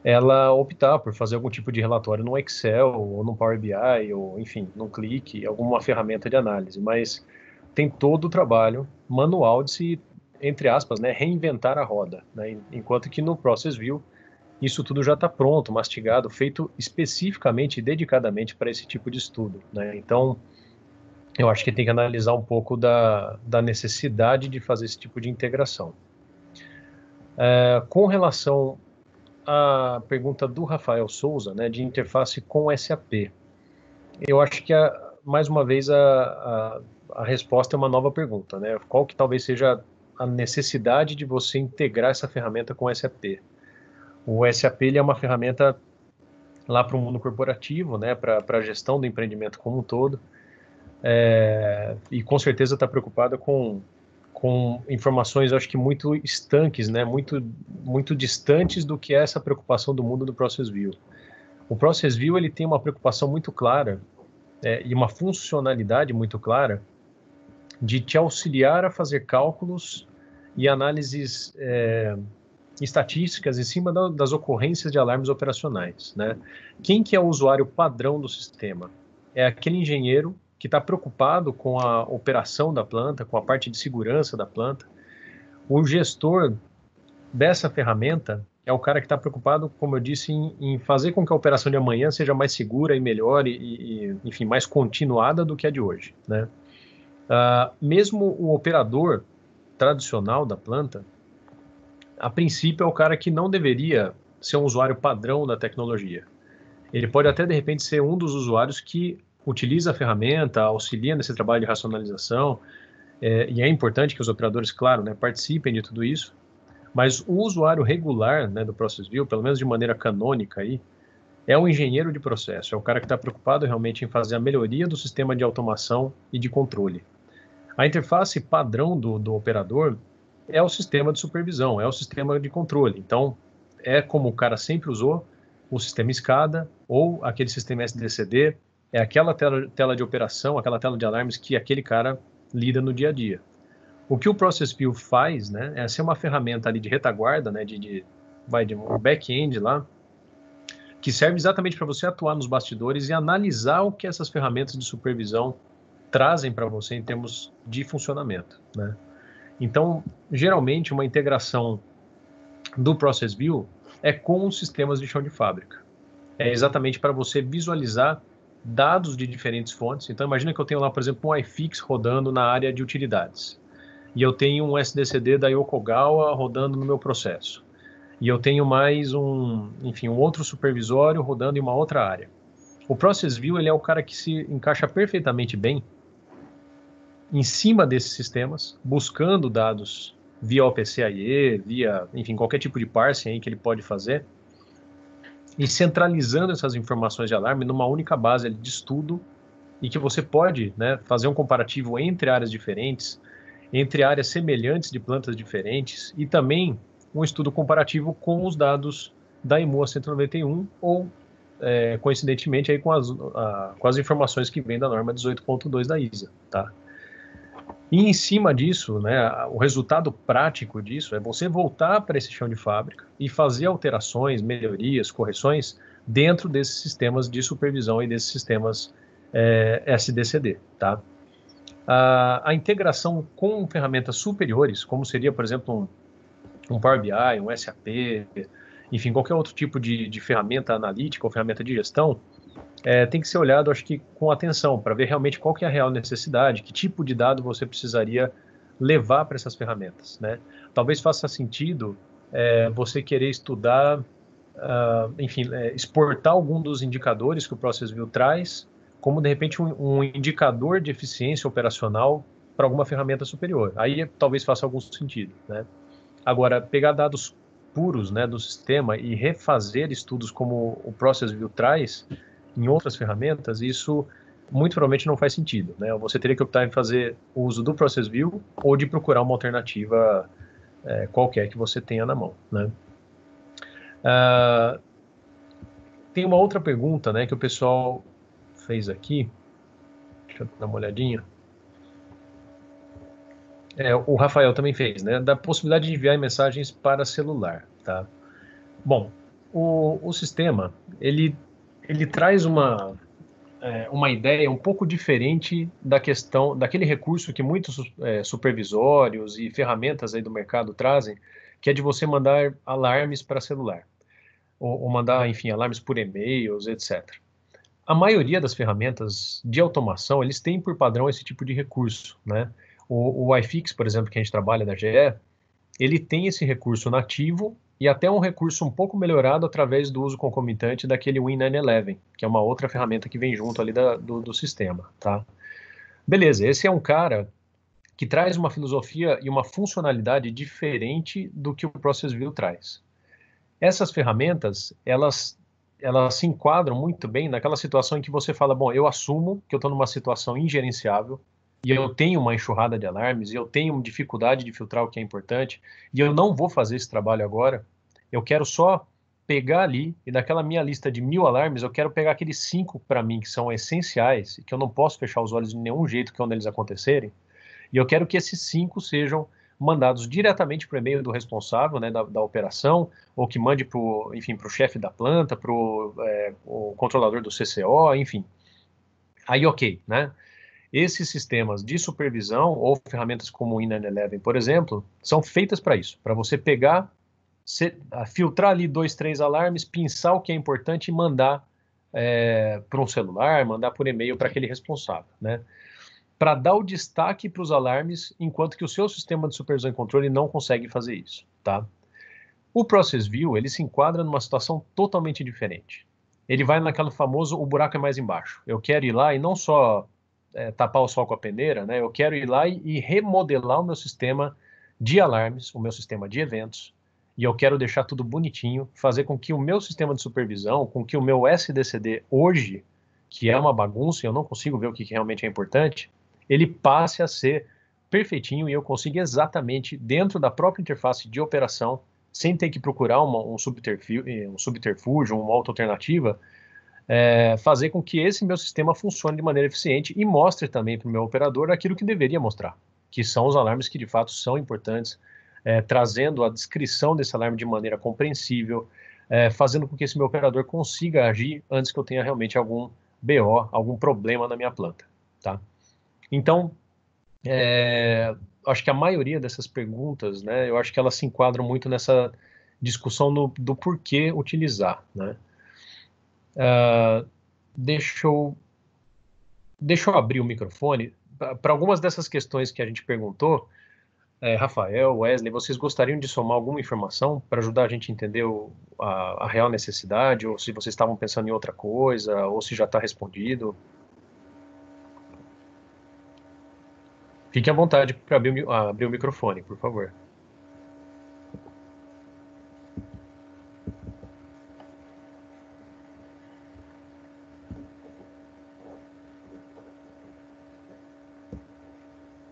ela optar por fazer algum tipo de relatório no Excel, ou no Power BI, ou, enfim, num Click, alguma ferramenta de análise, mas tem todo o trabalho manual de se, entre aspas, né, reinventar a roda, né, enquanto que no Process View, isso tudo já está pronto, mastigado, feito especificamente e dedicadamente para esse tipo de estudo, né? Então, eu acho que tem que analisar um pouco da necessidade de fazer esse tipo de integração. Com relação à pergunta do Rafael Souza, né, de interface com SAP, eu acho que, mais uma vez, a resposta é uma nova pergunta, né? Qual que talvez seja a necessidade de você integrar essa ferramenta com SAP? O SAP ele é uma ferramenta lá para o mundo corporativo, né, para a gestão do empreendimento como um todo, e com certeza está preocupada com informações, acho que muito estanques, né, muito distantes do que é essa preocupação do mundo do Process View. O Process View ele tem uma preocupação muito clara e uma funcionalidade muito clara de te auxiliar a fazer cálculos e análises estatísticas em cima das ocorrências de alarmes operacionais, né? Quem que é o usuário padrão do sistema? É aquele engenheiro que está preocupado com a operação da planta, com a parte de segurança da planta. O gestor dessa ferramenta é o cara que está preocupado, como eu disse, em fazer com que a operação de amanhã seja mais segura e melhor e enfim, mais continuada do que a de hoje, né? Mesmo o operador tradicional da planta, a princípio é o cara que não deveria ser um usuário padrão da tecnologia. Ele pode até, de repente, ser um dos usuários que utiliza a ferramenta, auxilia nesse trabalho de racionalização, e é importante que os operadores, claro, né, participem de tudo isso, mas o usuário regular, né, do Process View, pelo menos de maneira canônica, aí, é o engenheiro de processo, é o cara que está preocupado realmente em fazer a melhoria do sistema de automação e de controle. A interface padrão do operador é o sistema de supervisão, é o sistema de controle. Então, é como o cara sempre usou, o sistema SCADA ou aquele sistema SDCD, É aquela tela de operação, aquela tela de alarmes que aquele cara lida no dia a dia. O que o Process View faz, né, é ser uma ferramenta ali de retaguarda, né, de um back-end lá, que serve exatamente para você atuar nos bastidores e analisar o que essas ferramentas de supervisão trazem para você em termos de funcionamento, né? Então, geralmente, uma integração do Process View é com os sistemas de chão de fábrica. É exatamente para você visualizar dados de diferentes fontes. Então, imagina que eu tenho lá, por exemplo, um iFix rodando na área de utilidades. E eu tenho um SDCD da Yokogawa rodando no meu processo. E eu tenho mais enfim, um outro supervisório rodando em uma outra área. O Process View, ele é o cara que se encaixa perfeitamente bem em cima desses sistemas, buscando dados via OPC-IE, via, enfim, qualquer tipo de parsing aí que ele pode fazer, e centralizando essas informações de alarme numa única base de estudo, e que você pode, né, fazer um comparativo entre áreas diferentes, entre áreas semelhantes de plantas diferentes, e também um estudo comparativo com os dados da IMUA 191 ou, coincidentemente, aí com as informações que vêm da norma 18.2 da ISA, tá? E em cima disso, né, o resultado prático disso é você voltar para esse chão de fábrica e fazer alterações, melhorias, correções dentro desses sistemas de supervisão e desses sistemas SDCD, tá? A integração com ferramentas superiores, como seria, por exemplo, um Power BI, um SAP, enfim, qualquer outro tipo de ferramenta analítica ou ferramenta de gestão, tem que ser olhado, acho que, com atenção, para ver realmente qual que é a real necessidade, que tipo de dado você precisaria levar para essas ferramentas, né? Talvez faça sentido você querer estudar, enfim, exportar algum dos indicadores que o Process View traz, como, de repente, um indicador de eficiência operacional para alguma ferramenta superior. Aí talvez faça algum sentido, né? Agora, pegar dados puros, né, do sistema e refazer estudos como o Process View traz em outras ferramentas, isso muito provavelmente não faz sentido, né? Você teria que optar em fazer uso do Process View ou de procurar uma alternativa qualquer que você tenha na mão, né? Tem uma outra pergunta, né, que o pessoal fez aqui. Deixa eu dar uma olhadinha. O Rafael também fez, né, da possibilidade de enviar mensagens para celular, tá? Bom, o sistema, ele traz uma ideia um pouco diferente da questão, daquele recurso que muitos supervisórios e ferramentas aí do mercado trazem, que é de você mandar alarmes para celular, ou mandar, enfim, alarmes por e-mails, etc. A maioria das ferramentas de automação, eles têm por padrão esse tipo de recurso, né? O iFix, por exemplo, que a gente trabalha da GE, ele tem esse recurso nativo e até um recurso um pouco melhorado através do uso concomitante daquele Win911, que é uma outra ferramenta que vem junto ali do sistema, tá? Beleza, esse é um cara que traz uma filosofia e uma funcionalidade diferente do que o Process View traz. Essas ferramentas, elas se enquadram muito bem naquela situação em que você fala, bom, eu assumo que eu estou numa situação ingerenciável, e eu tenho uma enxurrada de alarmes, e eu tenho dificuldade de filtrar o que é importante, e eu não vou fazer esse trabalho agora, eu quero só pegar ali, e daquela minha lista de 1000 alarmes, eu quero pegar aqueles 5 para mim que são essenciais, e que eu não posso fechar os olhos de nenhum jeito quando eles acontecerem, e eu quero que esses 5 sejam mandados diretamente para o e-mail do responsável, né, da operação, ou que mande para o chefe da planta, para o controlador do CCO, enfim. Aí, ok, né? Esses sistemas de supervisão ou ferramentas como o Win911, por exemplo, são feitas para isso, para você pegar, filtrar ali 2, 3 alarmes, pinçar o que é importante e mandar para um celular, mandar por e-mail para aquele responsável, né? Para dar o destaque para os alarmes, enquanto que o seu sistema de supervisão e controle não consegue fazer isso, tá? O Process View, ele se enquadra numa situação totalmente diferente. Ele vai naquele famoso, o buraco é mais embaixo. Eu quero ir lá e não só tapar o sol com a peneira, né? Eu quero ir lá e remodelar o meu sistema de alarmes, o meu sistema de eventos, e eu quero deixar tudo bonitinho, fazer com que o meu sistema de supervisão, com que o meu SDCD hoje, que é uma bagunça e eu não consigo ver o que realmente é importante, ele passe a ser perfeitinho e eu consiga exatamente, dentro da própria interface de operação, sem ter que procurar um subterfúgio, uma outra alternativa, fazer com que esse meu sistema funcione de maneira eficiente e mostre também para o meu operador aquilo que deveria mostrar, que são os alarmes que de fato são importantes, trazendo a descrição desse alarme de maneira compreensível, fazendo com que esse meu operador consiga agir antes que eu tenha realmente algum BO, algum problema na minha planta, tá? Então, acho que a maioria dessas perguntas, né, eu acho que elas se enquadram muito nessa discussão do porquê utilizar, né? Deixa eu abrir o microfone. Para algumas dessas questões que a gente perguntou, Rafael, Wesley, vocês gostariam de somar alguma informação para ajudar a gente a entender a real necessidade, ou se vocês estavam pensando em outra coisa, ou se já está respondido? Fique à vontade para abrir o microfone, por favor.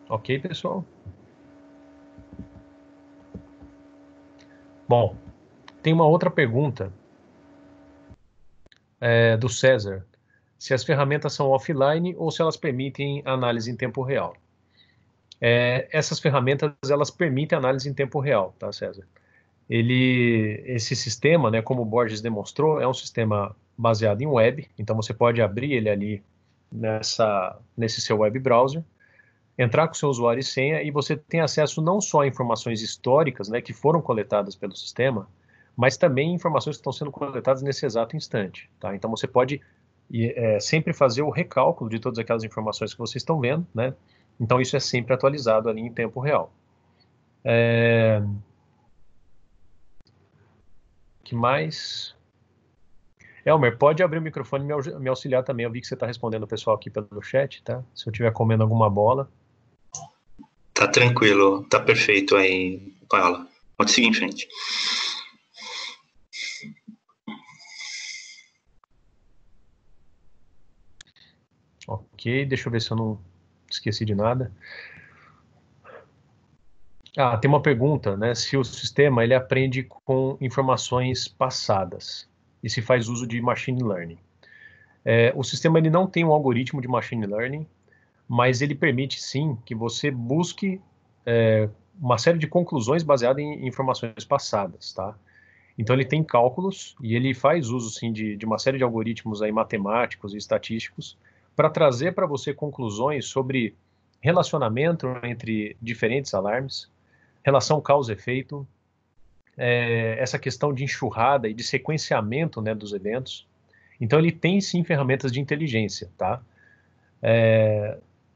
Ok, pessoal? Bom, tem uma outra pergunta do César. Se as ferramentas são offline ou se elas permitem análise em tempo real. Essas ferramentas, elas permitem análise em tempo real, tá, César? Esse sistema, né, como o Borges demonstrou, é um sistema baseado em web, então você pode abrir ele ali nesse seu web browser, entrar com seu usuário e senha, e você tem acesso não só a informações históricas, né, que foram coletadas pelo sistema, mas também informações que estão sendo coletadas nesse exato instante, tá? Então você pode sempre fazer o recálculo de todas aquelas informações que vocês estão vendo, né? Então isso é sempre atualizado ali em tempo real. Que mais? Elmer, pode abrir o microfone e me auxiliar também. Eu vi que você está respondendo o pessoal aqui pelo chat, tá? Se eu estiver comendo alguma bola. Tá tranquilo, tá perfeito aí, Paula. Pode seguir em frente. Ok, deixa eu ver se eu não esqueci de nada. Tem uma pergunta, né? Se o sistema ele aprende com informações passadas e se faz uso de machine learning. O sistema ele não tem um algoritmo de machine learning, mas ele permite sim que você busque uma série de conclusões baseadas em informações passadas, tá? Então ele tem cálculos e ele faz uso sim de uma série de algoritmos aí matemáticos e estatísticos para trazer para você conclusões sobre relacionamento entre diferentes alarmes, relação causa-efeito, essa questão de enxurrada e de sequenciamento, né, dos eventos. Então ele tem sim ferramentas de inteligência, tá?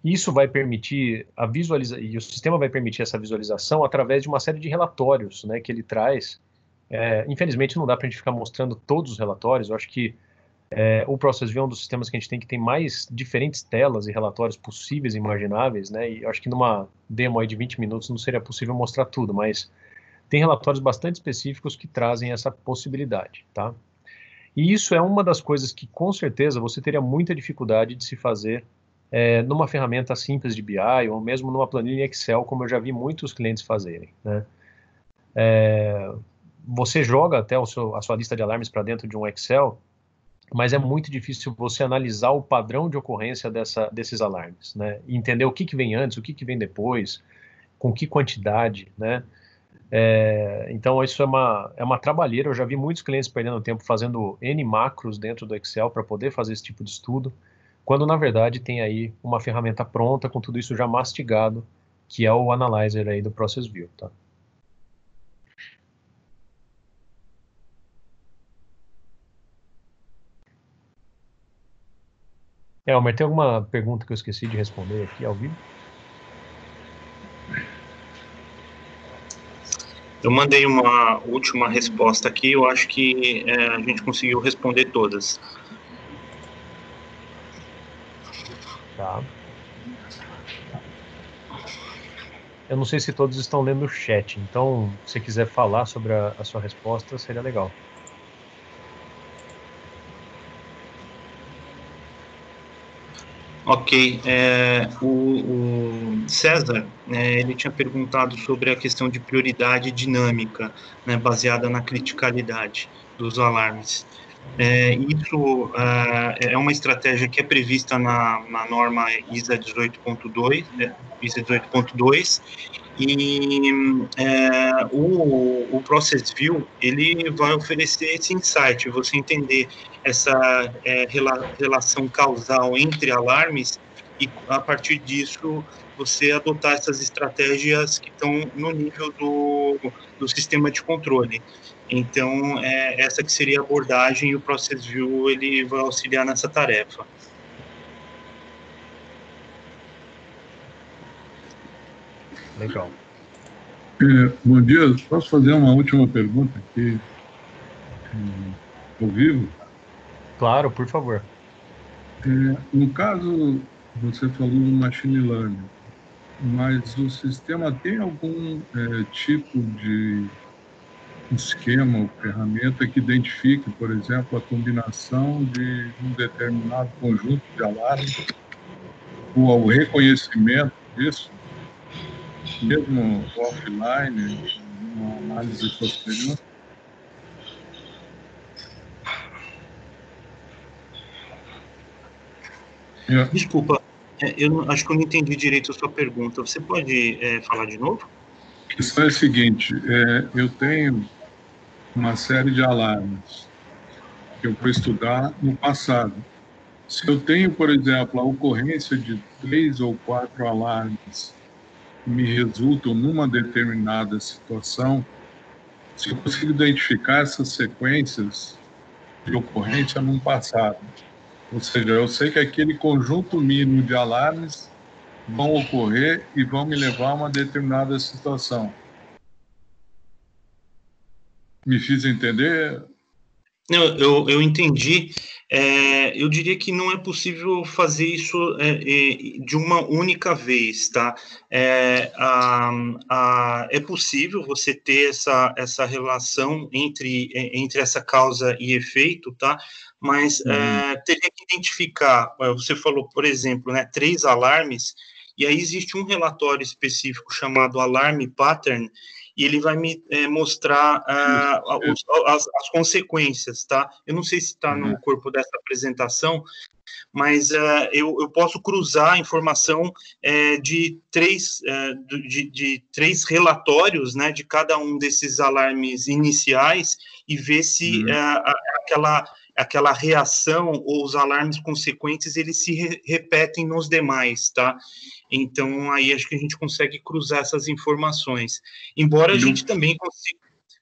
Isso vai permitir a visualização, e o sistema vai permitir essa visualização através de uma série de relatórios, né, que ele traz. Infelizmente não dá para a gente ficar mostrando todos os relatórios. Eu acho que o Process View é um dos sistemas que a gente tem que ter mais diferentes telas e relatórios possíveis e imagináveis, né? E eu acho que numa demo aí de 20 minutos não seria possível mostrar tudo, mas tem relatórios bastante específicos que trazem essa possibilidade, tá? E isso é uma das coisas que, com certeza, você teria muita dificuldade de se fazer numa ferramenta simples de BI ou mesmo numa planilha Excel, como eu já vi muitos clientes fazerem, né? Você joga até a sua lista de alarmes para dentro de um Excel, mas é muito difícil você analisar o padrão de ocorrência desses alarmes, né? E entender o que vem antes, o que vem depois, com que quantidade, né? Então isso é uma trabalheira. Eu já vi muitos clientes perdendo tempo fazendo N macros dentro do Excel para poder fazer esse tipo de estudo, quando na verdade tem aí uma ferramenta pronta com tudo isso já mastigado, que é o Analyzer aí do Process View, tá? Elmer, tem alguma pergunta que eu esqueci de responder aqui ao vivo? Eu mandei uma última resposta aqui, eu acho que a gente conseguiu responder todas. Tá. Eu não sei se todos estão lendo o chat, então se você quiser falar sobre a sua resposta, seria legal. Ok, o César, ele tinha perguntado sobre a questão de prioridade dinâmica, né, baseada na criticalidade dos alarmes. Isso é uma estratégia que é prevista na norma ISA 18.2, ISA 18.2, e o Process View, ele vai oferecer esse insight, você entender essa relação causal entre alarmes, e a partir disso você adotar essas estratégias que estão no nível do sistema de controle. Então, essa que seria a abordagem, e o Process View ele vai auxiliar nessa tarefa. Legal. Bom dia, posso fazer uma última pergunta aqui ao vivo? Claro, por favor. No caso, você falou do machine learning, mas o sistema tem algum tipo de esquema ou ferramenta que identifique, por exemplo, a combinação de um determinado conjunto de alarmes ou o reconhecimento disso, mesmo offline, uma análise posterior? Desculpa, eu acho que eu não entendi direito a sua pergunta. Você pode falar de novo? A questão é a seguinte, eu tenho uma série de alarmes que eu vou estudar no passado. Se eu tenho, por exemplo, a ocorrência de 3 ou 4 alarmes que me resultam numa determinada situação, se eu consigo identificar essas sequências de ocorrência no passado, ou seja, eu sei que aquele conjunto mínimo de alarmes vão ocorrer e vão me levar a uma determinada situação. Me fiz entender? Não, eu entendi. Eu diria que não é possível fazer isso de uma única vez, tá? É possível você ter essa relação entre essa causa e efeito, tá? Mas teria que identificar, você falou, por exemplo, né, 3 alarmes, e aí existe um relatório específico chamado Alarm Pattern, e ele vai me mostrar as consequências, tá? Eu não sei se está no corpo dessa apresentação, mas eu posso cruzar a informação de três relatórios, né, de cada um desses alarmes iniciais, e ver se aquela reação ou os alarmes consequentes, eles se repetem nos demais, tá? Então, aí acho que a gente consegue cruzar essas informações. Embora a gente também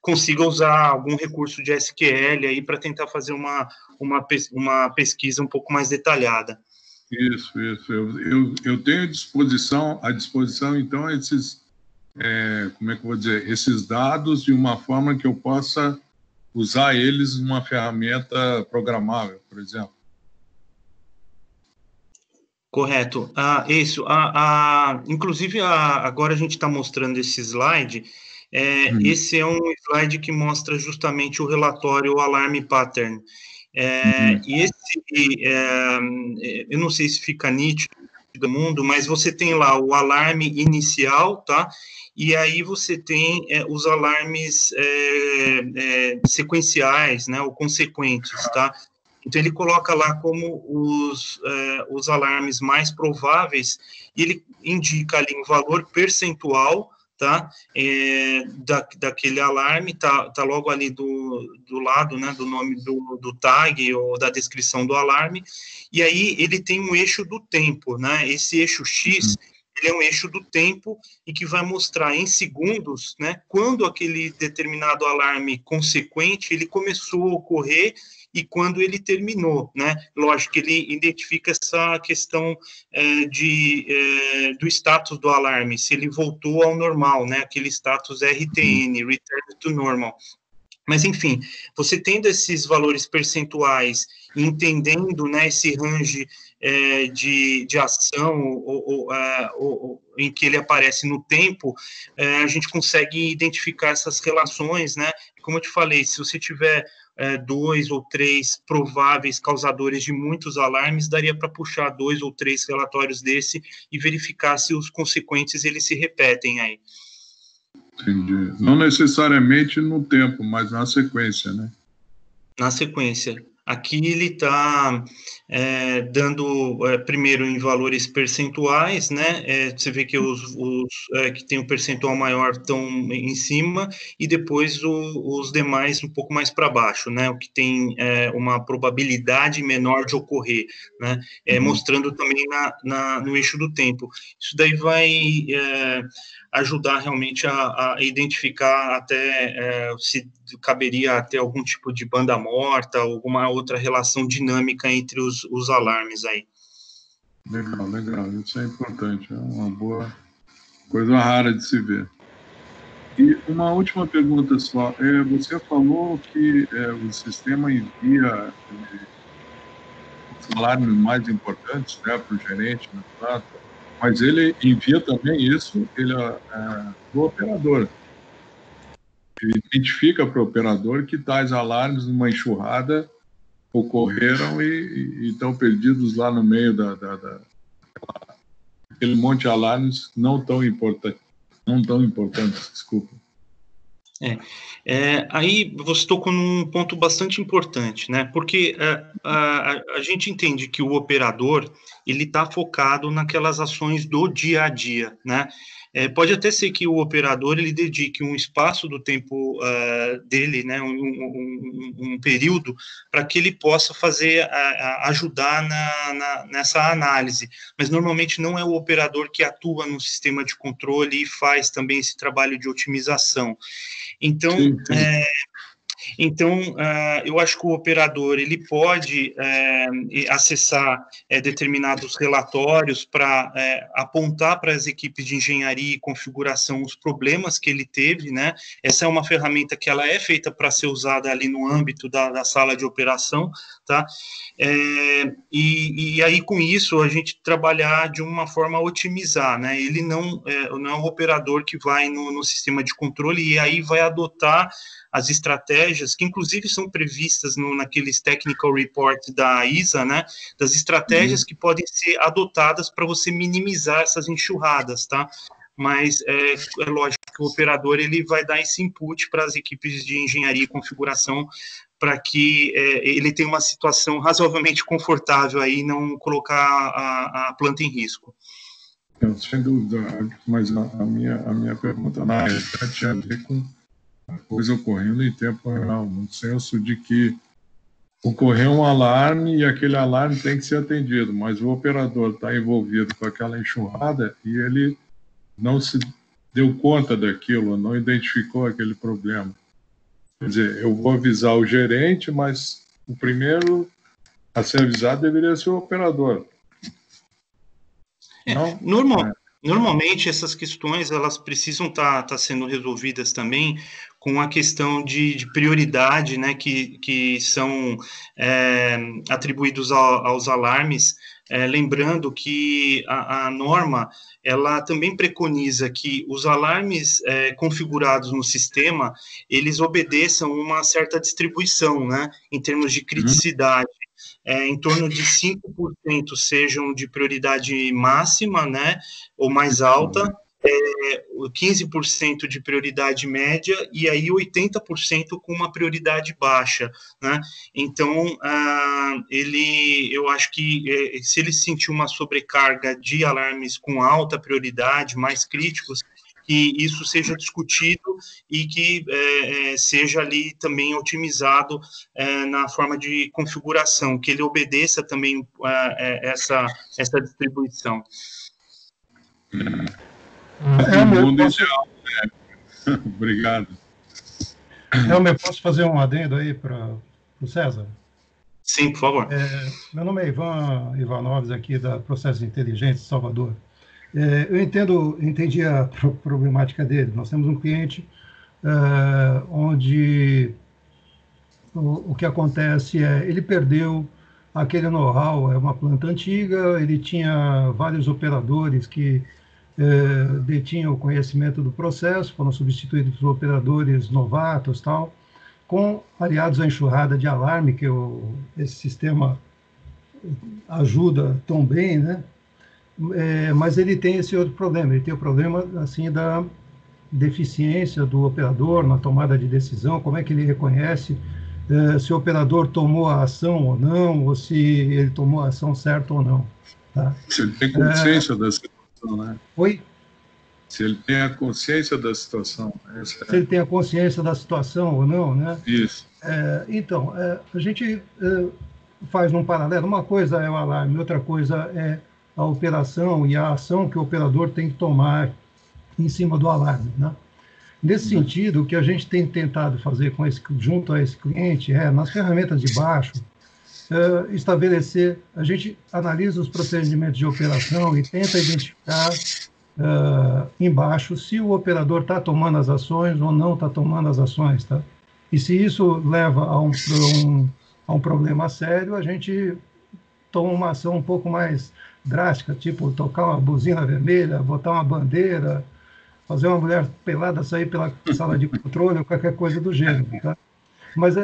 consiga usar algum recurso de SQL aí para tentar fazer uma pesquisa um pouco mais detalhada. Isso. Eu tenho à disposição, então, esses, como é que eu vou dizer, esses dados de uma forma que eu possa usar eles numa ferramenta programável, por exemplo. Correto. Isso. Inclusive, agora a gente está mostrando esse slide. Esse é um slide que mostra justamente o relatório Alarm Pattern. E esse, eu não sei se fica nítido do mundo, mas você tem lá o alarme inicial, tá? E aí você tem os alarmes sequenciais, né, ou consequentes, tá? Então, ele coloca lá como os alarmes mais prováveis, e ele indica ali um valor percentual, tá? Daquele alarme, tá logo ali do lado, né, do nome do tag ou da descrição do alarme, e aí ele tem um eixo do tempo, né? Esse eixo X, ele é um eixo do tempo e que vai mostrar em segundos, né, quando aquele determinado alarme consequente, ele começou a ocorrer e quando ele terminou, né? Lógico que ele identifica essa questão do status do alarme, se ele voltou ao normal, né? Aquele status RTN, Return to Normal. Mas, enfim, você tendo esses valores percentuais, entendendo, né, esse range de ação em que ele aparece no tempo, a gente consegue identificar essas relações, né? Como eu te falei, se você tiver 2 ou 3 prováveis causadores de muitos alarmes, daria para puxar 2 ou 3 relatórios desse e verificar se os consequentes eles se repetem aí. Entendi. Não necessariamente no tempo, mas na sequência, né? Na sequência. Aqui ele está dando, primeiro, em valores percentuais, né? Você vê que os que tem um percentual maior estão em cima, e depois os demais um pouco mais para baixo, né? O que tem uma probabilidade menor de ocorrer, né? Mostrando também no eixo do tempo. Isso daí vai ajudar realmente a identificar até se caberia até algum tipo de banda morta, alguma outra relação dinâmica entre os alarmes aí. Legal, legal. Isso é importante. É uma boa coisa rara de se ver. E uma última pergunta só. Você falou que o sistema envia os alarmes mais importantes, né, para o gerente, na planta, mas ele envia também isso para o operador. Ele identifica para o operador que tais alarmes numa enxurrada ocorreram e estão perdidos lá no meio daquele monte de alarmes não tão importantes, desculpa. Aí você tocou num ponto bastante importante, né? Porque a gente entende que o operador ele está focado naquelas ações do dia a dia, né? Pode até ser que o operador ele dedique um espaço do tempo dele, né? Um período para que ele possa fazer ajudar nessa análise, mas normalmente não é o operador que atua no sistema de controle e faz também esse trabalho de otimização. Então, sim. Eu acho que o operador ele pode acessar determinados relatórios para apontar para as equipes de engenharia e configuração os problemas que ele teve, né? Essa é uma ferramenta que ela é feita para ser usada ali no âmbito da sala de operação, tá? E aí, com isso, a gente trabalhar de uma forma a otimizar, né? Ele não é um operador que vai no sistema de controle e aí vai adotar as estratégias, que inclusive são previstas naqueles technical reports da ISA, né, das estratégias que podem ser adotadas para você minimizar essas enxurradas, tá? Mas é lógico que o operador ele vai dar esse input para as equipes de engenharia e configuração para que ele tenha uma situação razoavelmente confortável aí e não colocar a planta em risco. Sem dúvida, mas a minha pergunta na realidade tinha a ver com a coisa ocorrendo em tempo real, no senso de que ocorreu um alarme e aquele alarme tem que ser atendido, mas o operador está envolvido com aquela enxurrada e ele não se deu conta daquilo, não identificou aquele problema. Quer dizer, eu vou avisar o gerente, mas o primeiro a ser avisado deveria ser o operador. Normalmente, essas questões elas precisam estar sendo resolvidas também com a questão de prioridade, né, que são atribuídos aos alarmes, lembrando que a norma ela também preconiza que os alarmes configurados no sistema, eles obedeçam uma certa distribuição, né, em termos de criticidade. Em torno de 5% sejam de prioridade máxima, né, ou mais alta, 15% de prioridade média e aí 80% com uma prioridade baixa, né? Então, eu acho que se ele sentir uma sobrecarga de alarmes com alta prioridade, mais críticos, que isso seja discutido e que seja ali também otimizado na forma de configuração, que ele obedeça também essa distribuição. O mundo ideal, né? Obrigado. Eu posso fazer um adendo aí para o César? Sim, por favor. Meu nome é Ivan Ivanoves, aqui da Processos Inteligentes de Salvador. Eu entendi a problemática dele. Nós temos um cliente onde o que acontece ele perdeu aquele know-how, é uma planta antiga, ele tinha vários operadores que detinham o conhecimento do processo, foram substituídos por operadores novatos, tal, aliados à enxurrada de alarme, que esse sistema ajuda tão bem, né? Mas ele tem esse outro problema, ele tem o problema assim da deficiência do operador na tomada de decisão, como é que ele reconhece se o operador tomou a ação ou não, ou se ele tomou a ação certa ou não. Tá? Se ele tem consciência da situação, né? Oi? Se ele tem a consciência da situação. Se ele tem a consciência da situação ou não, né? Isso. Então, a gente faz um paralelo. Uma coisa é o alarme, outra coisa é a operação e a ação que o operador tem que tomar em cima do alarme, né? Nesse sentido, o que a gente tem tentado fazer junto a esse cliente nas ferramentas de baixo, estabelecer, a gente analisa os procedimentos de operação e tenta identificar embaixo se o operador está tomando as ações ou não está tomando as ações, tá? E se isso leva a um problema sério, a gente toma uma ação um pouco mais drástica, tipo tocar uma buzina vermelha, botar uma bandeira, fazer uma mulher pelada sair pela sala de controle ou qualquer coisa do gênero, tá? Mas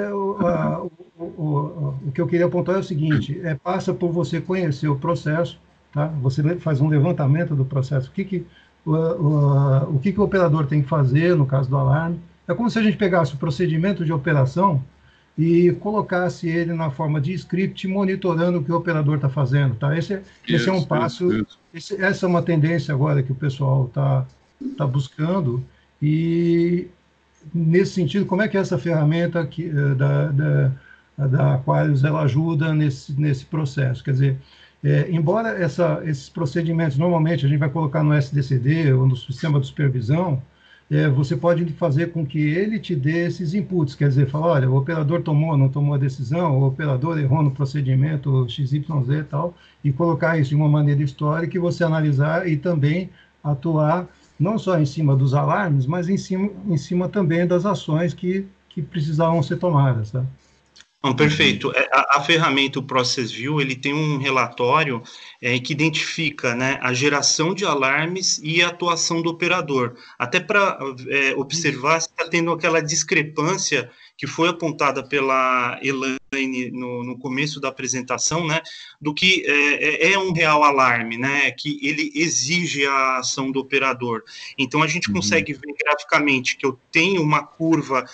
o que eu queria apontar é o seguinte, passa por você conhecer o processo, tá? Você faz um levantamento do processo, o que o operador tem que fazer no caso do alarme. É como se a gente pegasse o procedimento de operação e colocasse ele na forma de script, monitorando o que o operador está fazendo, tá? Esse é um passo, essa é uma tendência agora que o pessoal está buscando, e nesse sentido, como é que essa ferramenta da Aquarius ela ajuda nesse processo? Quer dizer, embora esses procedimentos, normalmente a gente vai colocar no SDCD ou no sistema de supervisão, você pode fazer com que ele te dê esses inputs, quer dizer, falar, olha, o operador tomou ou não tomou a decisão, o operador errou no procedimento XYZ e tal, e colocar isso de uma maneira histórica e você analisar e também atuar não só em cima dos alarmes, mas em cima também das ações que precisavam ser tomadas, tá? Não, perfeito. A ferramenta, o Process View, ele tem um relatório que identifica, né, a geração de alarmes e a atuação do operador, até para observar se está tendo aquela discrepância que foi apontada pela Elaine no começo da apresentação, né, do que é um real alarme, né, que ele exige a ação do operador. Então, a gente consegue ver graficamente que eu tenho uma curva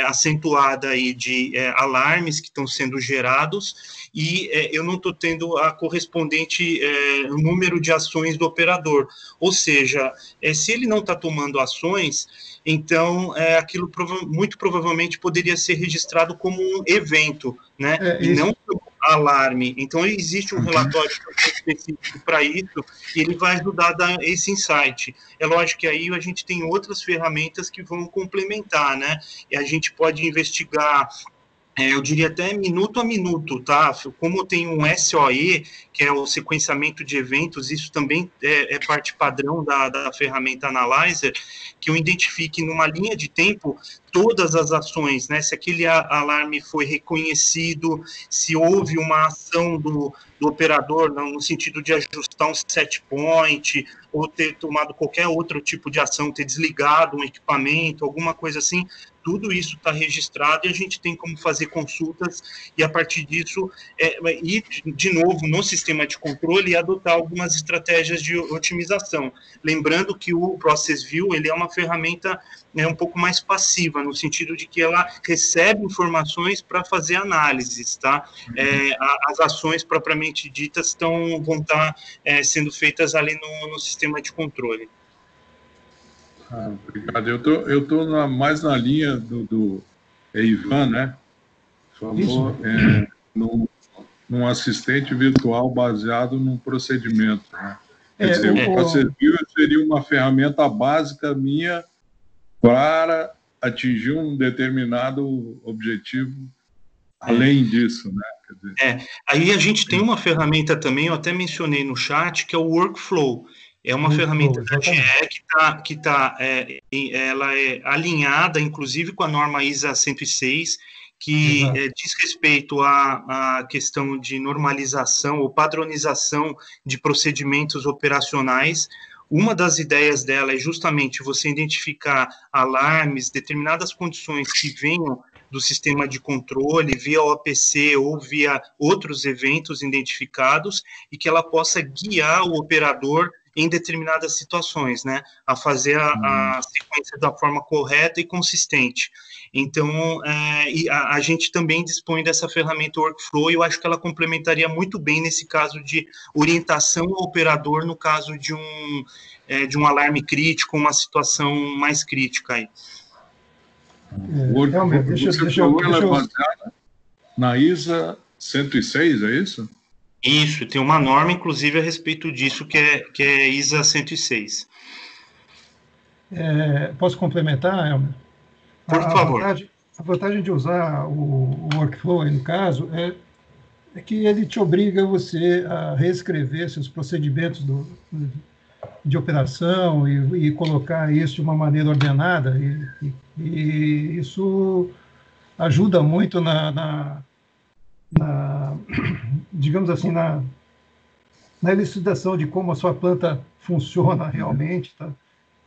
acentuada aí de alarmes que estão sendo gerados e eu não estou tendo a correspondente número de ações do operador. Ou seja, se ele não está tomando ações, então aquilo muito provavelmente poderia ser registrado como um evento, né? E não alarme. Então, existe um relatório específico para isso e ele vai ajudar a dar esse insight. É lógico que aí a gente tem outras ferramentas que vão complementar, né? E a gente pode investigar, eu diria até minuto a minuto, tá? Como tem um SOE, que é o sequenciamento de eventos, isso também é parte padrão da ferramenta Analyzer, que eu identifique numa linha de tempo todas as ações, né? Se aquele alarme foi reconhecido, se houve uma ação do operador no sentido de ajustar um set point, ou ter tomado qualquer outro tipo de ação, ter desligado um equipamento, alguma coisa assim, tudo isso está registrado e a gente tem como fazer consultas e, a partir disso, ir de novo no sistema de controle e adotar algumas estratégias de otimização. Lembrando que o Process View ele é uma ferramenta um pouco mais passiva, no sentido de que ela recebe informações para fazer análises, tá? As ações propriamente ditas vão estar sendo feitas ali no sistema de controle. Obrigado. Eu estou mais na linha do Ivan, né? Falou num assistente virtual baseado num procedimento, né? Quer dizer, o Process View seria uma ferramenta básica minha para atingir um determinado objetivo além disso, né? Quer dizer, aí a gente tem uma ferramenta também, eu até mencionei no chat, que é o Workflow. É uma ferramenta da GE ela é alinhada, inclusive, com a norma ISA 106, que diz respeito à questão de normalização ou padronização de procedimentos operacionais. Uma das ideias dela é justamente você identificar alarmes, determinadas condições que venham do sistema de controle, via OPC ou via outros eventos identificados, e que ela possa guiar o operador em determinadas situações, né? A fazer a sequência da forma correta e consistente. Então, a gente também dispõe dessa ferramenta Workflow, e eu acho que ela complementaria muito bem nesse caso de orientação ao operador, no caso de um alarme crítico, uma situação mais crítica aí. Ela é baseada na ISA 106, é isso? Isso, tem uma norma, inclusive, a respeito disso, que é ISA 106. Posso complementar, Elmer? Por favor. A vantagem de usar o Workflow, aí, no caso, é que ele te obriga você a reescrever seus procedimentos de operação e colocar isso de uma maneira ordenada, e isso ajuda muito digamos assim, na elucidação de como a sua planta funciona realmente, tá?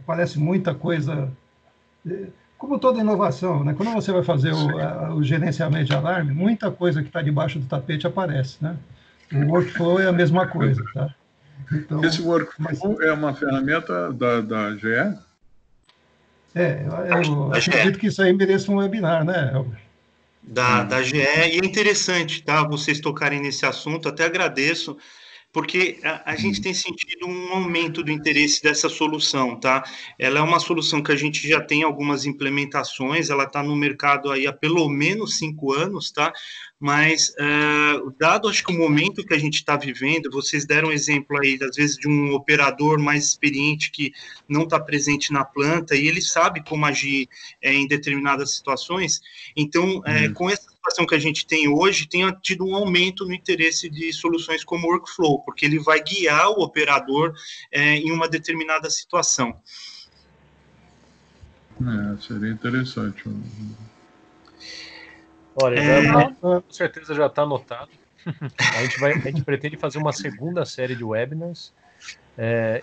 Aparece muita coisa, como toda inovação, né? Quando você vai fazer o gerenciamento de alarme, muita coisa que está debaixo do tapete aparece, né? O Workflow é a mesma coisa, tá? Então, esse Workflow é uma ferramenta da GE? Eu acredito que isso aí mereça um webinar, né, Elber? Da GE, e é interessante, tá, vocês tocarem nesse assunto, até agradeço, porque a gente tem sentido um aumento do interesse dessa solução, tá? Ela é uma solução que a gente já tem algumas implementações, ela está no mercado aí há pelo menos 5 anos, tá? Mas, dado, acho que o momento que a gente está vivendo, vocês deram exemplo aí, às vezes, de um operador mais experiente que não está presente na planta, e ele sabe como agir em determinadas situações. Então, com essa situação que a gente tem hoje, tem tido um aumento no interesse de soluções como o Workflow, porque ele vai guiar o operador em uma determinada situação. Seria interessante. Olha, com certeza já está anotado. A gente pretende fazer uma segunda série de webinars,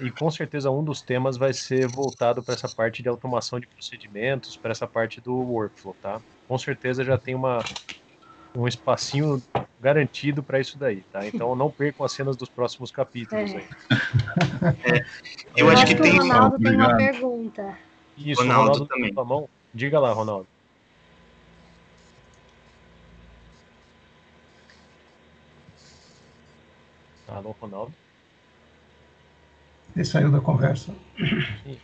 e com certeza um dos temas vai ser voltado para essa parte de automação de procedimentos, para essa parte do workflow, tá? Com certeza já tem um espacinho garantido para isso daí, tá? Então não percam as cenas dos próximos capítulos aí. Eu acho que tem... O Ronaldo tem uma pergunta. Isso, Ronaldo também. Com a mão. Diga lá, Ronaldo. Alô, Ronaldo? Ele saiu da conversa. Isso.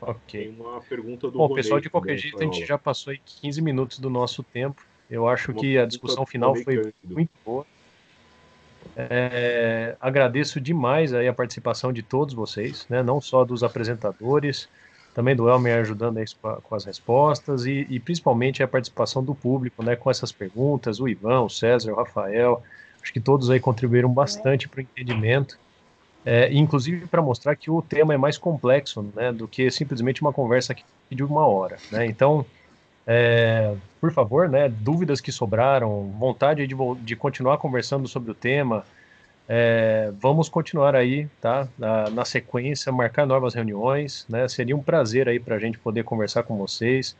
Ok. Tem uma pergunta do Bom, pessoal, de qualquer jeito, a gente já passou aí 15 minutos do nosso tempo. Eu acho que a discussão final foi muito boa. Agradeço demais aí a participação de todos vocês, né? Não só dos apresentadores, também do Elmer ajudando aí com as respostas e principalmente a participação do público, né? Com essas perguntas, o Ivan, o César, o Rafael. Acho que todos aí contribuíram bastante para o entendimento, inclusive para mostrar que o tema é mais complexo, né, do que simplesmente uma conversa aqui de 1 hora, né? Então, por favor, né, dúvidas que sobraram, vontade de continuar conversando sobre o tema, vamos continuar aí, tá, na sequência, marcar novas reuniões, né? Seria um prazer aí para a gente poder conversar com vocês.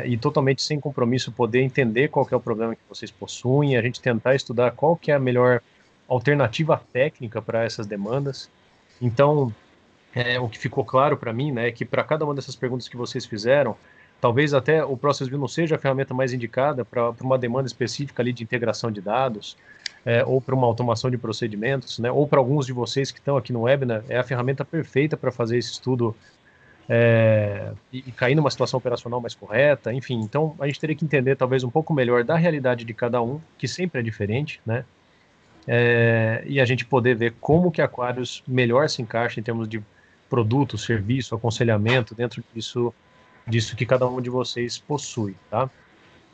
E totalmente sem compromisso, poder entender qual que é o problema que vocês possuem, a gente tentar estudar qual que é a melhor alternativa técnica para essas demandas. Então, o que ficou claro para mim, né, é que para cada uma dessas perguntas que vocês fizeram, talvez até o Process View não seja a ferramenta mais indicada para uma demanda específica ali de integração de dados, ou para uma automação de procedimentos, né, ou para alguns de vocês que estão aqui no webinar, é a ferramenta perfeita para fazer esse estudo e cair numa situação operacional mais correta, enfim. Então, a gente teria que entender talvez um pouco melhor da realidade de cada um, que sempre é diferente, né? E a gente poder ver como que a Aquarius melhor se encaixa em termos de produto, serviço, aconselhamento, dentro disso que cada um de vocês possui, tá?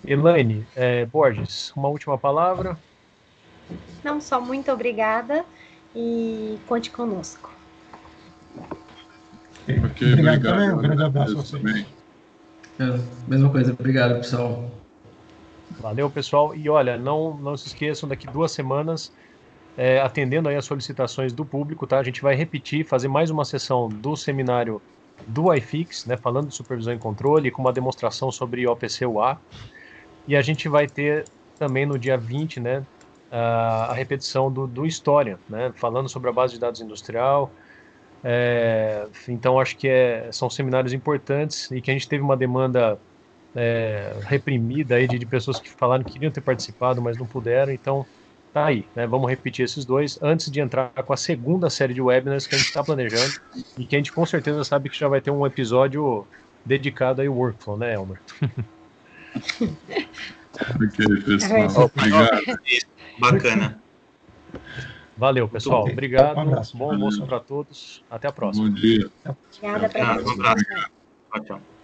Elaine Borges, uma última palavra? Não, só muito obrigada e conte conosco. Ok, obrigado também, um grande abraço a vocês. Mesma coisa, obrigado, pessoal. Valeu, pessoal. E olha, não se esqueçam, daqui 2 semanas, atendendo aí as solicitações do público, tá? A gente vai repetir, fazer mais uma sessão do seminário do iFix, né? Falando de supervisão e controle, com uma demonstração sobre OPC-UA. E a gente vai ter também no dia 20, né? A repetição do História, né? Falando sobre a base de dados industrial, Então, acho que são seminários importantes e que a gente teve uma demanda reprimida aí de pessoas que falaram que queriam ter participado, mas não puderam. Então, tá aí, né? Vamos repetir esses dois antes de entrar com a segunda série de webinars que a gente está planejando e que a gente com certeza sabe que já vai ter um episódio dedicado aí ao workflow, né, Elmer? Ok, pessoal. Obrigado. Bacana. Valeu, pessoal. Obrigado. Bom almoço para todos. Até a próxima. Bom dia. Obrigada para Um abraço. Tchau, tchau.